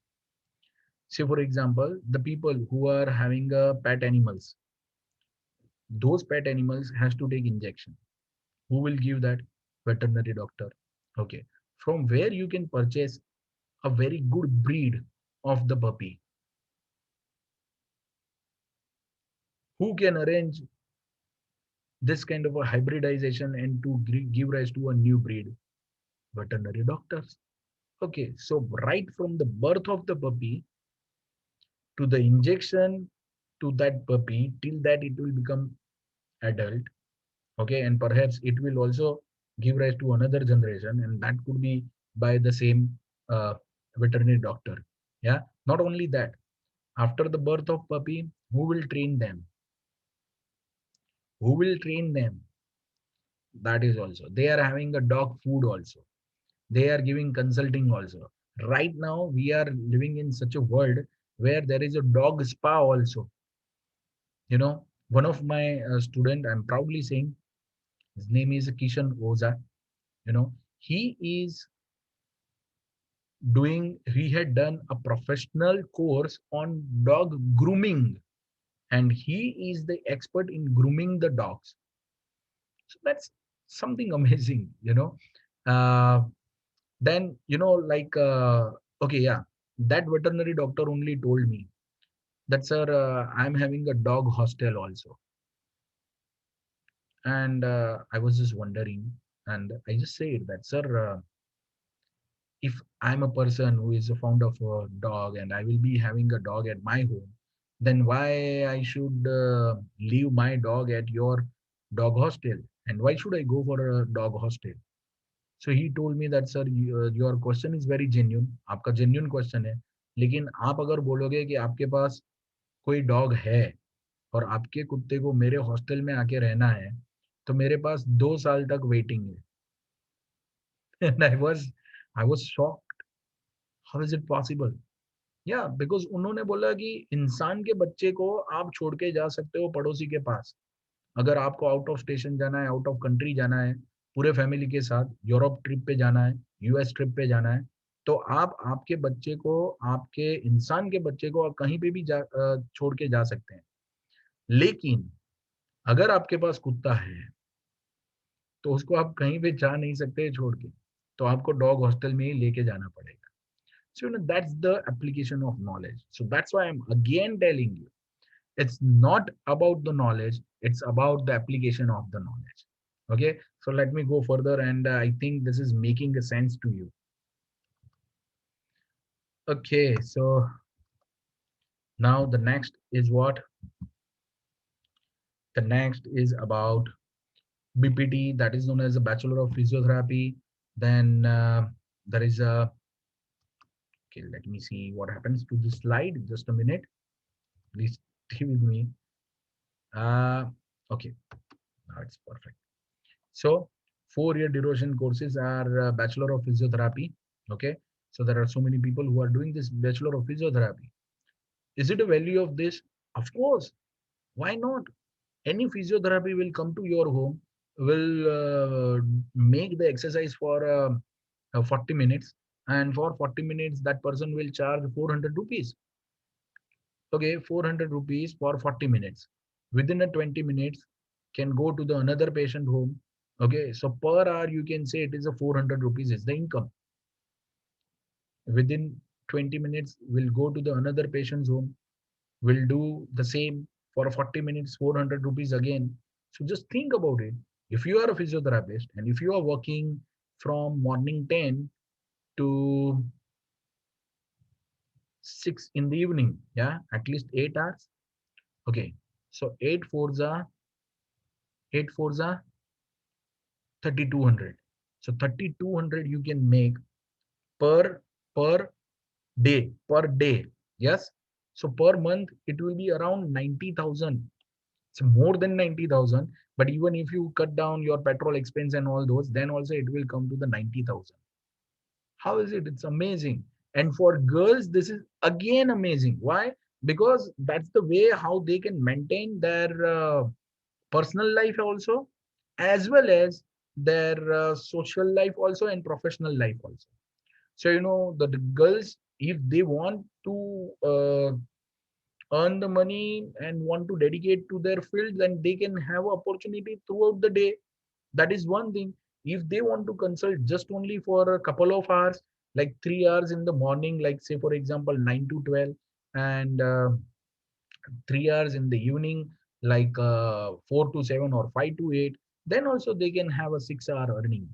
Say, for example, the people who are having pet animals, those pet animals has to take injection. Who will give that? Veterinary doctor. Okay. From where you can purchase a very good breed of the puppy? Who can arrange this kind of a hybridization and to give rise to a new breed? Veterinary doctors. Okay. So right from the birth of the puppy to the injection to that puppy till that it will become adult. Okay. And perhaps it will also give rise to another generation, and that could be by the same uh, veterinary doctor. Yeah. Not only that, after the birth of puppy, who will train them? Who will train them? That is also, they are having a dog food also, they are giving consulting also. Right now we are living in such a world where there is a dog spa also. One of my student, I'm proudly saying, his name is Kishan Oza. He is he had done a professional course on dog grooming, and he is the expert in grooming the dogs. So that's something amazing. uh, then like okay, yeah, that veterinary doctor only told me that, sir, I'm having a dog hostel also. And I was just wondering, and I just said that, sir, if I'm a person who is fond of a dog and I will be having a dog at my home, then why I should leave my dog at your dog hostel? And why should I go for a dog hostel? So he told me that, sir, your question is very genuine. आपका genuine question है. लेकिन आप अगर बोलोगे कि आपके पास कोई dog है और आपके कुत्ते को मेरे हॉस्टल में आके रहना है, तो मेरे पास 2 साल तक वेटिंग है. And I was shocked. How is it possible? या बिकॉज उन्होंने बोला कि इंसान के बच्चे को आप छोड़ के जा सकते हो पड़ोसी के पास. अगर आपको आउट ऑफ स्टेशन जाना है, आउट ऑफ कंट्री जाना है, पूरे फैमिली के साथ यूरोप ट्रिप पे जाना है, यूएस ट्रिप पे जाना है, तो आप आपके बच्चे को, आपके इंसान के बच्चे को कहीं पे भी छोड़ के जा सकते हैं. लेकिन अगर आपके पास कुत्ता है तो उसको आप कहीं पे जा नहीं सकते छोड़ के, तो आपको डॉग हॉस्टल में ही लेके जाना पड़ेगा. So that's the application of knowledge. So that's why I'm again telling you, it's not about the knowledge, it's about the application of the knowledge. Okay, so let me go further, and I think this is making a sense to you. Okay, so now the next is what? The next is about BPT, that is known as a Bachelor of Physiotherapy. Then there is a, okay, let me see what happens to this slide. Just a minute. Please stay with me. Okay, now it's perfect. So 4-year duration courses are Bachelor of Physiotherapy. Okay, so there are so many people who are doing this Bachelor of Physiotherapy. Is it a value of this? Of course. Why not? Any physiotherapy will come to your home, will make the exercise for 40 minutes, and for 40 minutes that person will charge 400 rupees. Okay, 400 rupees for 40 minutes. Within a 20 minutes can go to the another patient home. Okay, so per hour you can say it is a 400 rupees is the income. Within 20 minutes will go to the another patient's home, will do the same for 40 minutes, 400 rupees again. So just think about it. If you are a physiotherapist and if you are working from morning 10 to 6 in the evening, yeah, at least 8 hours. Okay, so 8 fours are 3200. So 3200 you can make per per day. Yes. So per month it will be around 90,000. It's more than 90,000. But even if you cut down your petrol expense and all those, then also it will come to the 90,000. How is it? It's amazing. And for girls, this is again amazing. Why? Because that's the way how they can maintain their personal life also, as well as their social life also and professional life also. So the girls, if they want to earn the money and want to dedicate to their field, then they can have opportunity throughout the day. That is one thing. If they want to consult just only for a couple of hours, like 3 hours in the morning, like say for example 9 to 12, and 3 hours in the evening, like 4 to 7 or 5 to 8, then also they can have a 6 hour earning.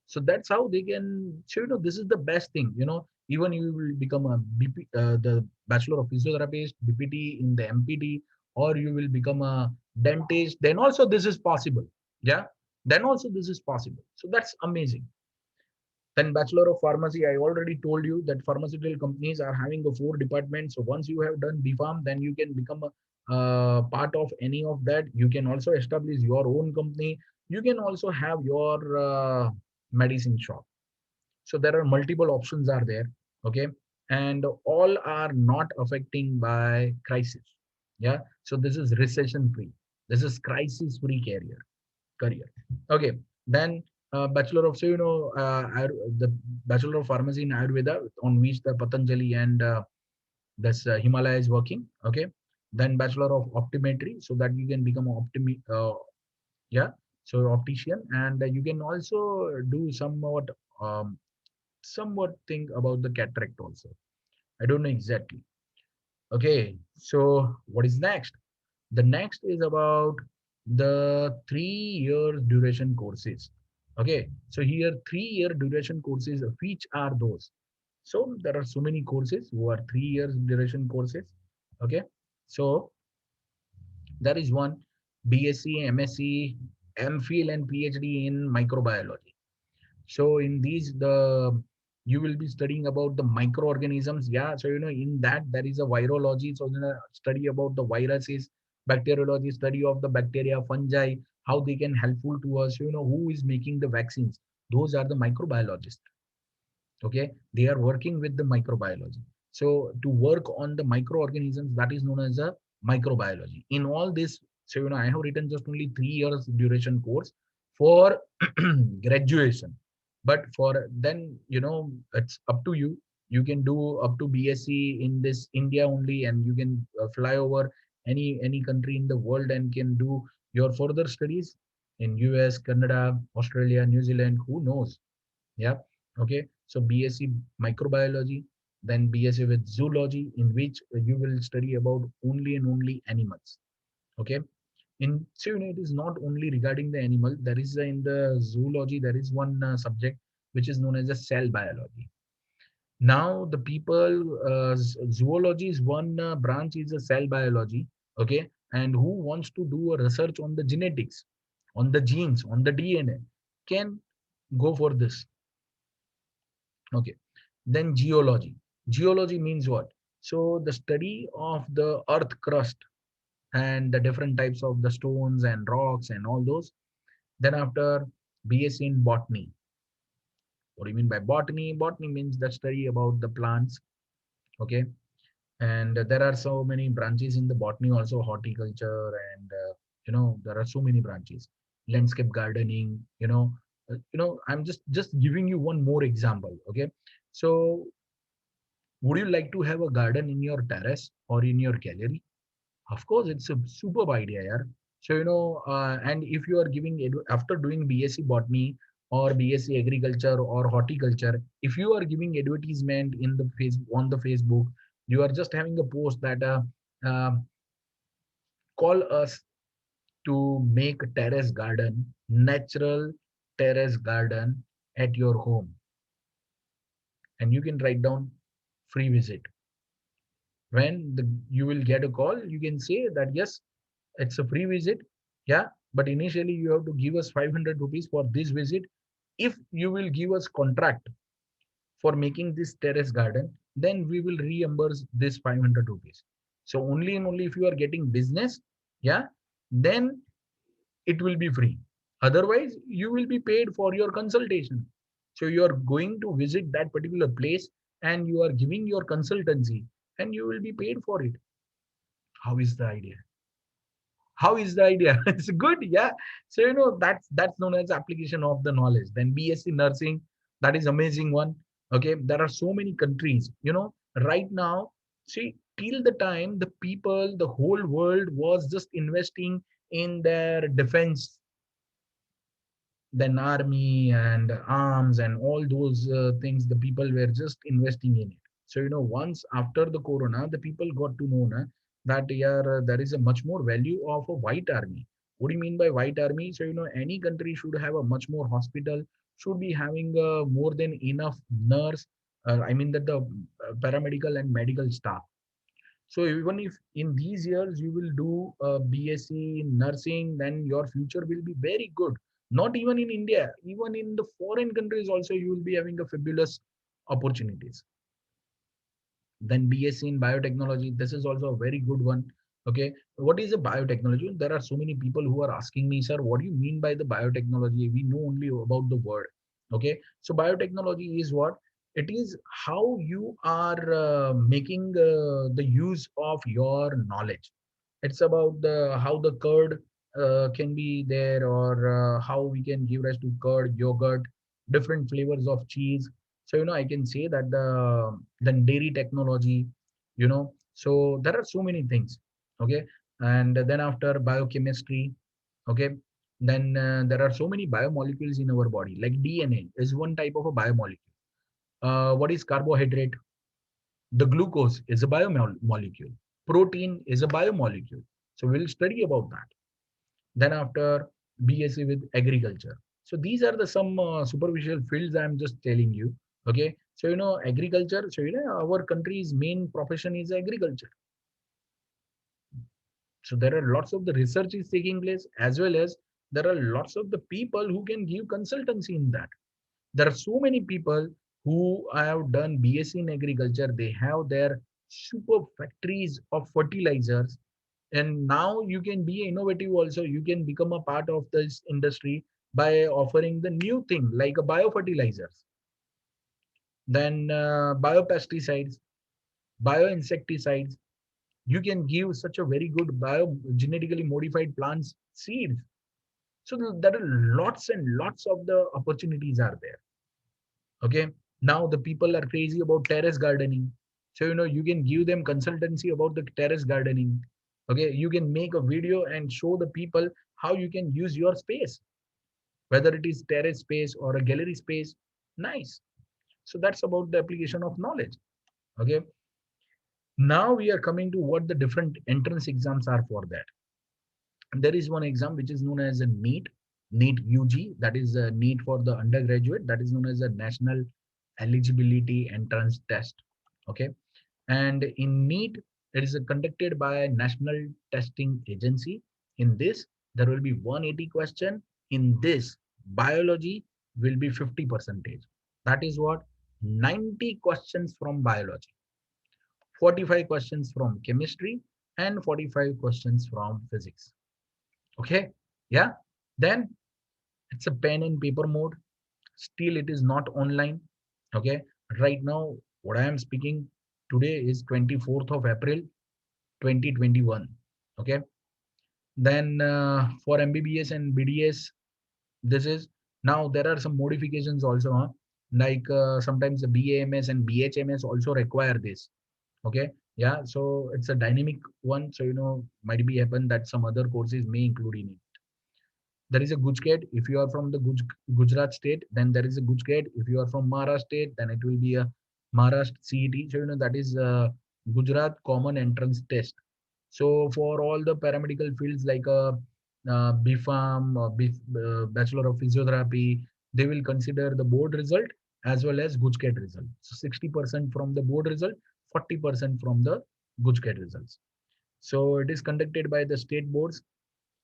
So that's how they can. So this is the best thing. Even you will become a the Bachelor of Physiotherapist, BPT in the MPT, or you will become a dentist. Then also this is possible. Yeah. Then also this is possible. So that's amazing. Then Bachelor of Pharmacy, I already told you that pharmaceutical companies are having a 4 department. So once you have done BPharm, then you can become a part of any of that. You can also establish your own company. You can also have your medicine shop. So there are multiple options are there. Okay, and all are not affecting by crisis. Yeah, so this is recession free. This is crisis free career. Okay, then bachelor of, the Bachelor of Pharmacy in Ayurveda, on which the Patanjali and this Himalaya is working. Okay, then Bachelor of Optometry, so that you can become an yeah, so optician, and you can also do um, somewhat think about the cataract also. I don't know exactly. Okay, so what is next? The next is about the 3 years duration courses. Okay, so here 3 year duration courses, which are those? So there are so many courses who are 3 years duration courses. Okay, so there is one BSc, MSc, MPhil, and PhD in microbiology. So in these, the you will be studying about the microorganisms. Yeah. So in that there is a virology. So study about the viruses, bacteriology, study of the bacteria, fungi, how they can helpful to us. Who is making the vaccines? Those are the microbiologists. Okay, they are working with the microbiology. So to work on the microorganisms, that is known as a microbiology. In all this, so I have written just only 3 years duration course for graduation. But for then, it's up to you. You can do up to BSc in this India only, and you can fly over any country in the world and can do your further studies in US, Canada, Australia, New Zealand, who knows. Yeah. Okay. So BSc microbiology, then BSc with zoology, in which you will study about only and only animals. Okay. It is not only regarding the animal. There is in the zoology, there is one subject which is known as a cell biology. Now the people, zoology is one branch is a cell biology. Okay. And who wants to do a research on the genetics, on the genes, on the DNA, can go for this. Okay. Then geology. Geology means what? So the study of the earth crust and the different types of the stones and rocks and all those. Then after BSc in botany. What do you mean by botany? Botany means the study about the plants. Okay. And there are so many branches in the botany, also horticulture, and there are so many branches. Landscape gardening. I'm just giving you one more example. Okay. So would you like to have a garden in your terrace or in your gallery? Of course, it's a superb idea, yeah. So, and if you are giving, after doing BSc botany or BSc agriculture or horticulture, if you are giving advertisement in the on the Facebook, you are just having a post that uh, call us to make a terrace garden, natural terrace garden at your home. And you can write down free visit. When you will get a call, you can say that yes, it's a free visit. Yeah, but initially you have to give us 500 rupees for this visit. If you will give us contract for making this terrace garden, then we will reimburse this 500 rupees. So only and only if you are getting business, yeah, then it will be free. Otherwise, you will be paid for your consultation. So you are going to visit that particular place and you are giving your consultancy and you will be paid for it. How is the idea? How is the idea? It's good, yeah. So that's known as application of the knowledge. Then BSc nursing, that is amazing one. Okay, there are so many countries, right now. See, till the time the people, the whole world was just investing in their defense, then army and arms and all those things, the people were just investing in it. So once after the corona, the people got to know that yeah, there is a much more value of a white army. What do you mean by white army? So any country should have a much more hospital, should be having more than enough nurse, I mean that the paramedical and medical staff. So even if in these years you will do BSc in nursing, then your future will be very good. Not even in India, even in the foreign countries also you will be having a fabulous opportunities. Then BSc in biotechnology, this is also a very good one. Okay, what is a biotechnology? There are so many people who are asking me, sir, what do you mean by the biotechnology? We know only about the word. Okay, so biotechnology is what? It is how you are making the use of your knowledge. It's about the how the curd can be there, or how we can give rise to curd, yogurt, different flavors of cheese. So I can say that the dairy technology, so there are so many things. Okay, and then after biochemistry. Okay, then there are so many biomolecules in our body, like DNA is one type of a biomolecule. What is carbohydrate? The glucose is a biomolecule. Protein is a biomolecule. So we'll study about that. Then after BSc with agriculture. So these are the some superficial fields I'm just telling you. Okay. So agriculture. So our country's main profession is agriculture. So there are lots of the research is taking place, as well as there are lots of the people who can give consultancy in that. There are so many people who have done BSc in agriculture. They have their super factories of fertilizers, and now you can be innovative also. You can become a part of this industry by offering the new thing like a biofertilizers, then biopesticides, bioinsecticides. You can give such a very good bio genetically modified plants seeds. So there are lots and lots of the opportunities are there. Okay. Now the people are crazy about terrace gardening. So you can give them consultancy about the terrace gardening. Okay. You can make a video and show the people how you can use your space, whether it is terrace space or a gallery space. Nice. So that's about the application of knowledge. Okay. Now we are coming to what the different entrance exams are for that. There is one exam which is known as a NEET UG, that is a NEET for the undergraduate, that is known as a National Eligibility Entrance Test. Okay. And in NEET, it is conducted by National Testing Agency. In this, there will be 180 question. In this, biology will be 50 percentage. That is what 90 questions from biology, 45 questions from chemistry, and 45 questions from physics. Okay. Yeah. Then it's a pen and paper mode. Still, it is not online. Okay. Right now, what I am speaking today is 24th of April, 2021. Okay. Then for MBBS and BDS, this is now there are some modifications also. Huh? Like sometimes the BAMS and BHMS also require this. Okay. Yeah. So it's a dynamic one. So, might be happen that some other courses may include in it. There is a Gujket. If you are from the Gujarat state, then there is a Gujket. If you are from Maharashtra state, then it will be a Maharashtra CET. So, that is Gujarat Common Entrance Test. So, for all the paramedical fields like BPharm, Bachelor of Physiotherapy, they will consider the board result as well as Gujket result. So, 60% from the board result, 40% from the Gujket results. So, it is conducted by the state boards.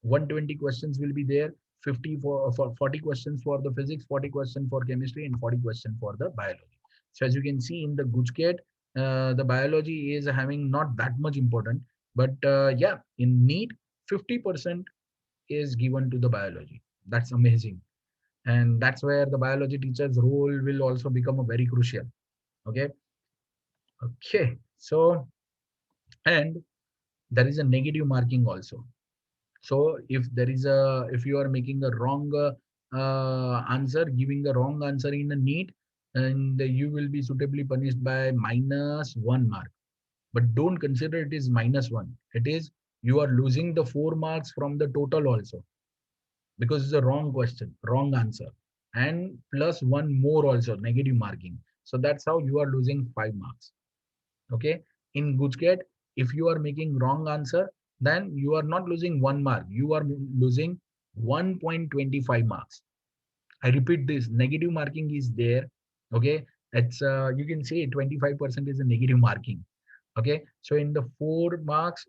120 questions will be there, 50 for 40 questions for the physics, 40 questions for chemistry, and 40 questions for the biology. So as you can see in the Gujket, the biology is having not that much important, but yeah, in NEET, 50% is given to the biology. That's amazing. And that's where the biology teacher's role will also become a very crucial. Okay. Okay. So, and there is a negative marking also. So if you are making a wrong answer, giving a wrong answer in a NEET, and you will be suitably punished by -1 mark. But don't consider it is -1. It is you are losing the 4 marks from the total also, because it's a wrong question, wrong answer, and plus one more also negative marking. So that's how you are losing 5 marks. Okay. In Gujket, if you are making wrong answer, then you are not losing 1 mark. You are losing 1.25 marks. I repeat this, negative marking is there. Okay. It's you can say 25% is a negative marking. Okay. So in the 4 marks,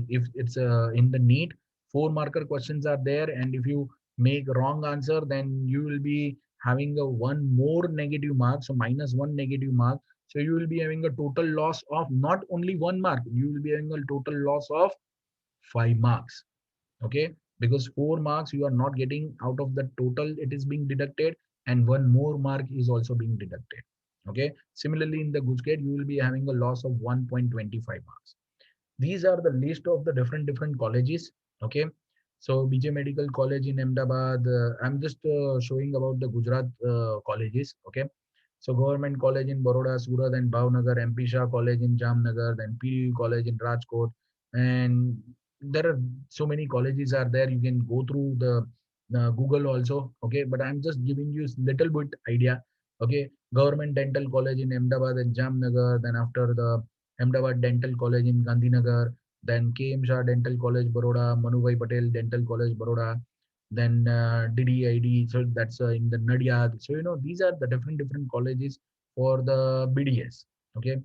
if it's in the NEET, 4 marker questions are there. And if you make wrong answer, then you will be having a one more negative mark. So -1 negative mark. So you will be having a total loss of not only 1 mark, you will be having a total loss of 5 marks. Okay. Because 4 marks you are not getting out of the total, it is being deducted, and one more mark is also being deducted. Okay. Similarly, in the Gujket, you will be having a loss of 1.25 marks. These are the list of the different colleges. Okay. So BJ Medical College in Ahmedabad. I'm just showing about the Gujarat colleges. Okay. So Government College in Baroda, Surat and Bhavnagar, MP Shah College in Jamnagar, then PU College in Rajkot, and there are so many colleges are there. You can go through the Google also. Okay, but I'm just giving you little bit idea. Okay, Government Dental College in Ahmedabad and Jamnagar. Then after the Ahmedabad Dental College in Gandhinagar, then KM Shah Dental College Baroda, Manubhai Patel Dental College Baroda, then DDID, so that's in the Nadiad. So these are the different colleges for the BDS. Okay,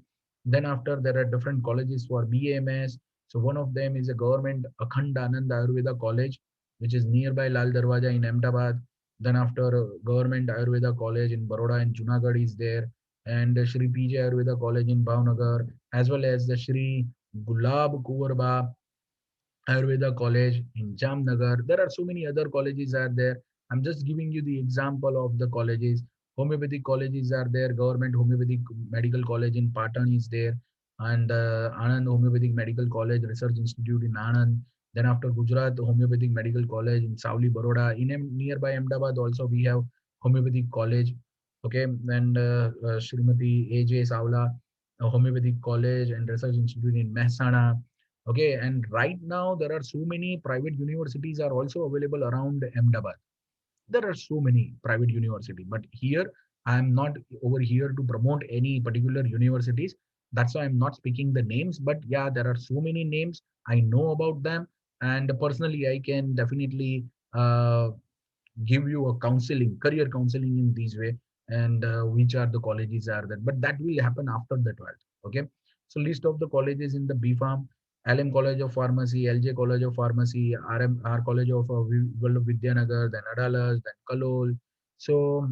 then after there are different colleges for BAMS. So one of them is a government Akhand Anand Ayurveda College, which is nearby Lal Darwaja in Ahmedabad. Then after government Ayurveda College in Baroda and Junagadh is there, and Shri PJ Ayurveda College in Bhavnagar, as well as the Shri Gulab Kuvarba Ayurveda College in Jamnagar. There are so many other colleges are there. I'm just giving you the example of the colleges. Homeopathic colleges are there. Government Homeopathic Medical College in Patan is there, and Anand Homeopathic Medical College Research Institute in Anand. Then after Gujarat Homeopathic Medical College in Savli, Baroda. In nearby Ahmedabad also we have Homeopathic College. Okay, and Srimati AJ Savla Homeopathic College and Research Institute in Mehsana. Okay, and right now there are so many private universities are also available around Ahmedabad. There are so many private university, but here I am not over here to promote any particular universities. That's why I'm not speaking the names. But yeah, there are so many names. I know about them, and personally, I can definitely give you a counseling, career counseling in this way, and which are the colleges are there. But that will happen after the 12th. Okay. So list of the colleges in the B Farm: LM College of Pharmacy, LJ College of Pharmacy, R College of Vidyanagar, then Adalas, then Kalol. So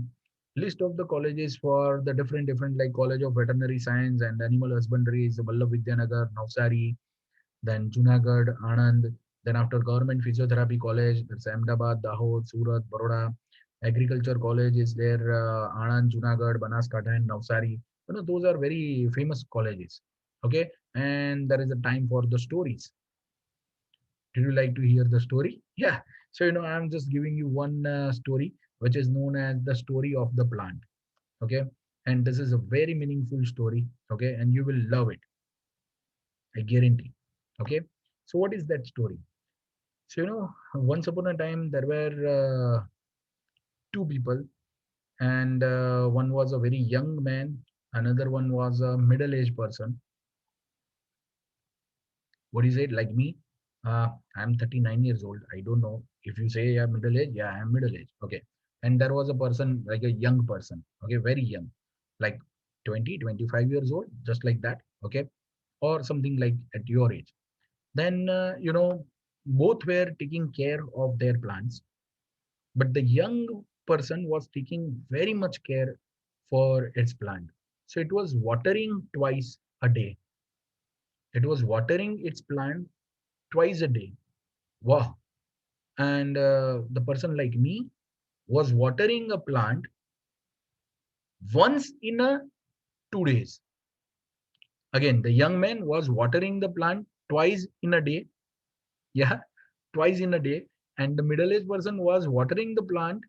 list of the colleges for the different like College of Veterinary Science and Animal Husbandry is Vallabh Vidyanagar, Navsari, then Junagadh, Anand, then after Government Physiotherapy College, that's Ahmedabad, Dahod, Surat, Baroda. Agriculture College is there, Anand, Junagadh, Banaskantha, and Navsari. Those are very famous colleges. Okay, and there is a time for the stories. Did you like to hear the story? Yeah. So I'm just giving you one story, which is known as the story of the plant. Okay, and this is a very meaningful story. Okay, and you will love it. I guarantee. Okay, so what is that story? So, once upon a time, there were two people, and one was a very young man, another one was a middle aged person. What is it like me? I'm 39 years old. I don't know if you say I'm middle age. Yeah, I'm middle age. Okay. And there was a person, like a young person, okay, very young, like 20, 25 years old, just like that. Okay. Or something like at your age. Then, both were taking care of their plants. But the young person was taking very much care for its plant. So it was watering twice a day. It was watering its plant twice a day. Wow. And the person like me was watering a plant once in a 2 days. Again, the young man was watering the plant twice in a day. Yeah, twice in a day. And the middle-aged person was watering the plant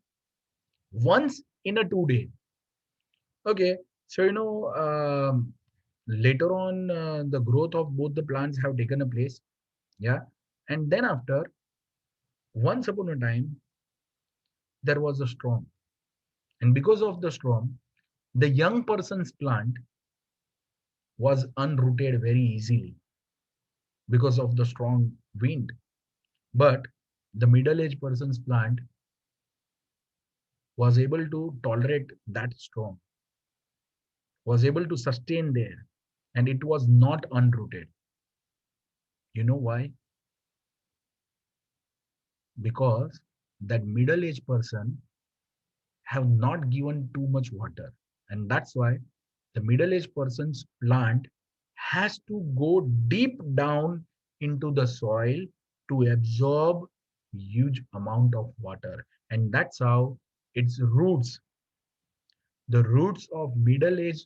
once in a 2 day. Okay, so later on the growth of both the plants have taken a place. Yeah, and then after, once upon a time, there was a storm, and because of the storm, the young person's plant was unrooted very easily because of the strong wind. But the middle-aged person's plant was able to tolerate that storm, was able to sustain there, and it was not unrooted. You know why? Because that middle-aged person have not given too much water, and that's why the middle-aged person's plant has to go deep down into the soil to absorb huge amount of water, and that's how its roots, the roots of middle-aged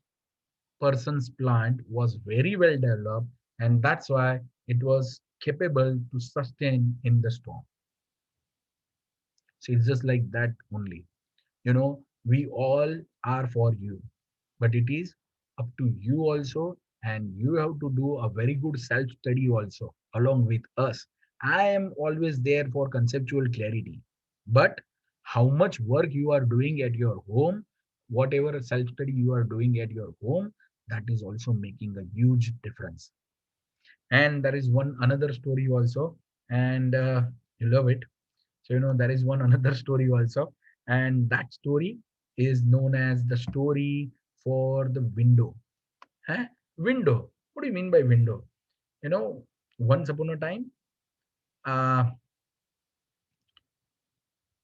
person's plant was very well developed, and that's why it was capable to sustain in the storm. So it's just like that only. We all are for you, but it is up to you also, and you have to do a very good self study also along with us. I am always there for conceptual clarity, but how much work you are doing at your home, whatever self study you are doing at your home, that is also making a huge difference. And there is one another story also, and you love it. So, there is one another story also. And that story is known as the story for the window. Huh? Window. What do you mean by window? You know, once upon a time, uh,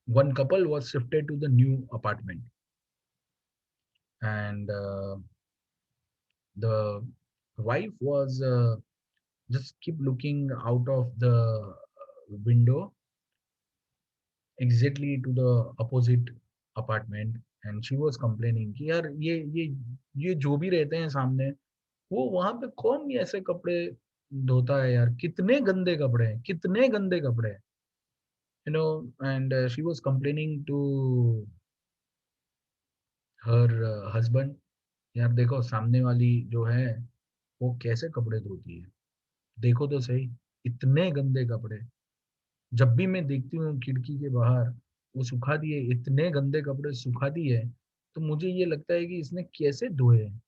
one couple was shifted to the new apartment, and the wife was just keep looking out of the window exactly to the opposite apartment, and she was complaining कि यार ये जो भी रहते हैं सामने, वो वहां पे कौन ये ऐसे कपड़े धोता है यार, कितने गंदे कपड़े हैं, कितने गंदे कपड़े हैं, and she was complaining to her husband, यार देखो सामने वाली जो है वो कैसे कपड़े धोती है, देखो तो सही, इतने गंदे कपड़े, जब भी मैं देखती हूँ खिड़की के बाहर वो सुखा दिए, इतने गंदे कपड़े सुखा दिए, तो मुझे ये लगता है कि इसने कैसे धोए हैं,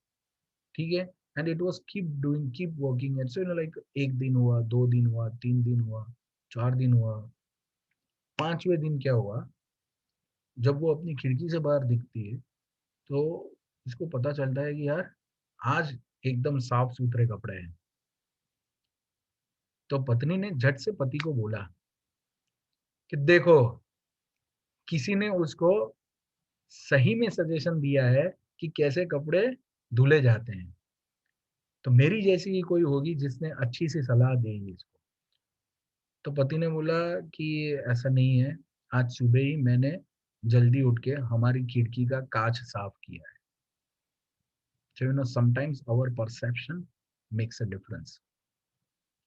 ठीक है। And it was keep doing, keep working, it's like एक दिन हुआ, 2 दिन हुआ, 3 दिन हुआ, 4 दिन हुआ, 5वें दिन क्या हुआ, जब वो अपनी खिड़की से बाहर दिखती है, तो इसको पता चलता है कि यार आज एकदम साफ सुथरे कपड़े हैं। तो पत्नी ने झट से पति को बोला कि देखो, किसी ने उसको सही में सजेशन दिया है कि कैसे कपड़े धुले जाते हैं, तो मेरी जैसी ही कोई होगी जिसने अच्छी सी सलाह देगी इसको। तो पति ने बोला कि ऐसा नहीं है, आज सुबह ही मैंने जल्दी उठ के हमारी खिड़की का कांच साफ किया है। So sometimes our perception makes a difference.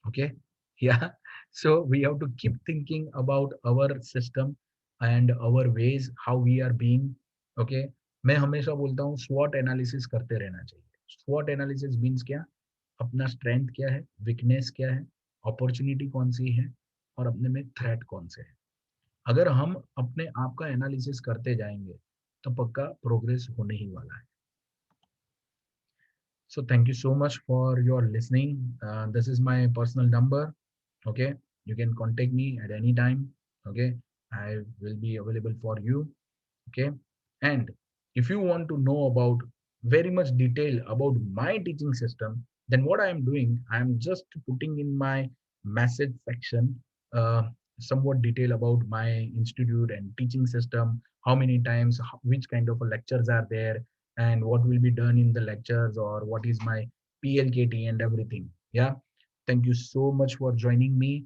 Okay, yeah. So we have to keep thinking about our system and our ways how we are being. Okay, मैं हमेशा बोलता हूँ SWOT एनालिसिस करते रहना चाहिए। SWOT एनालिसिस मीन्स क्या, अपना strength क्या है, वीकनेस क्या है, अपॉर्चुनिटी कौन सी है, और अपने में थ्रेट कौन से है। अगर हम अपने आप का एनालिसिस करते जाएंगे तो पक्का प्रोग्रेस होने ही वाला है। So thank you so much for your listening. This is my personal number. Okay, you can contact me at any time. Okay, I will be available for you. Okay, and if you want to know about very much detail about my teaching system, then what I am doing, I am just putting in my message section uh, somewhat detail about my institute and teaching system, how many times, which kind of lectures are there, and what will be done in the lectures, or what is my PLKT and everything. Yeah, thank you so much for joining me.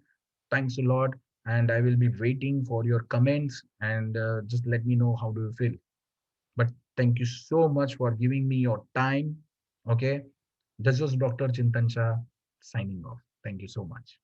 Thanks a lot, and I will be waiting for your comments, and just let me know how do you feel. But thank you so much for giving me your time. Okay, this was Dr. Chintan Shah signing off. Thank you so much.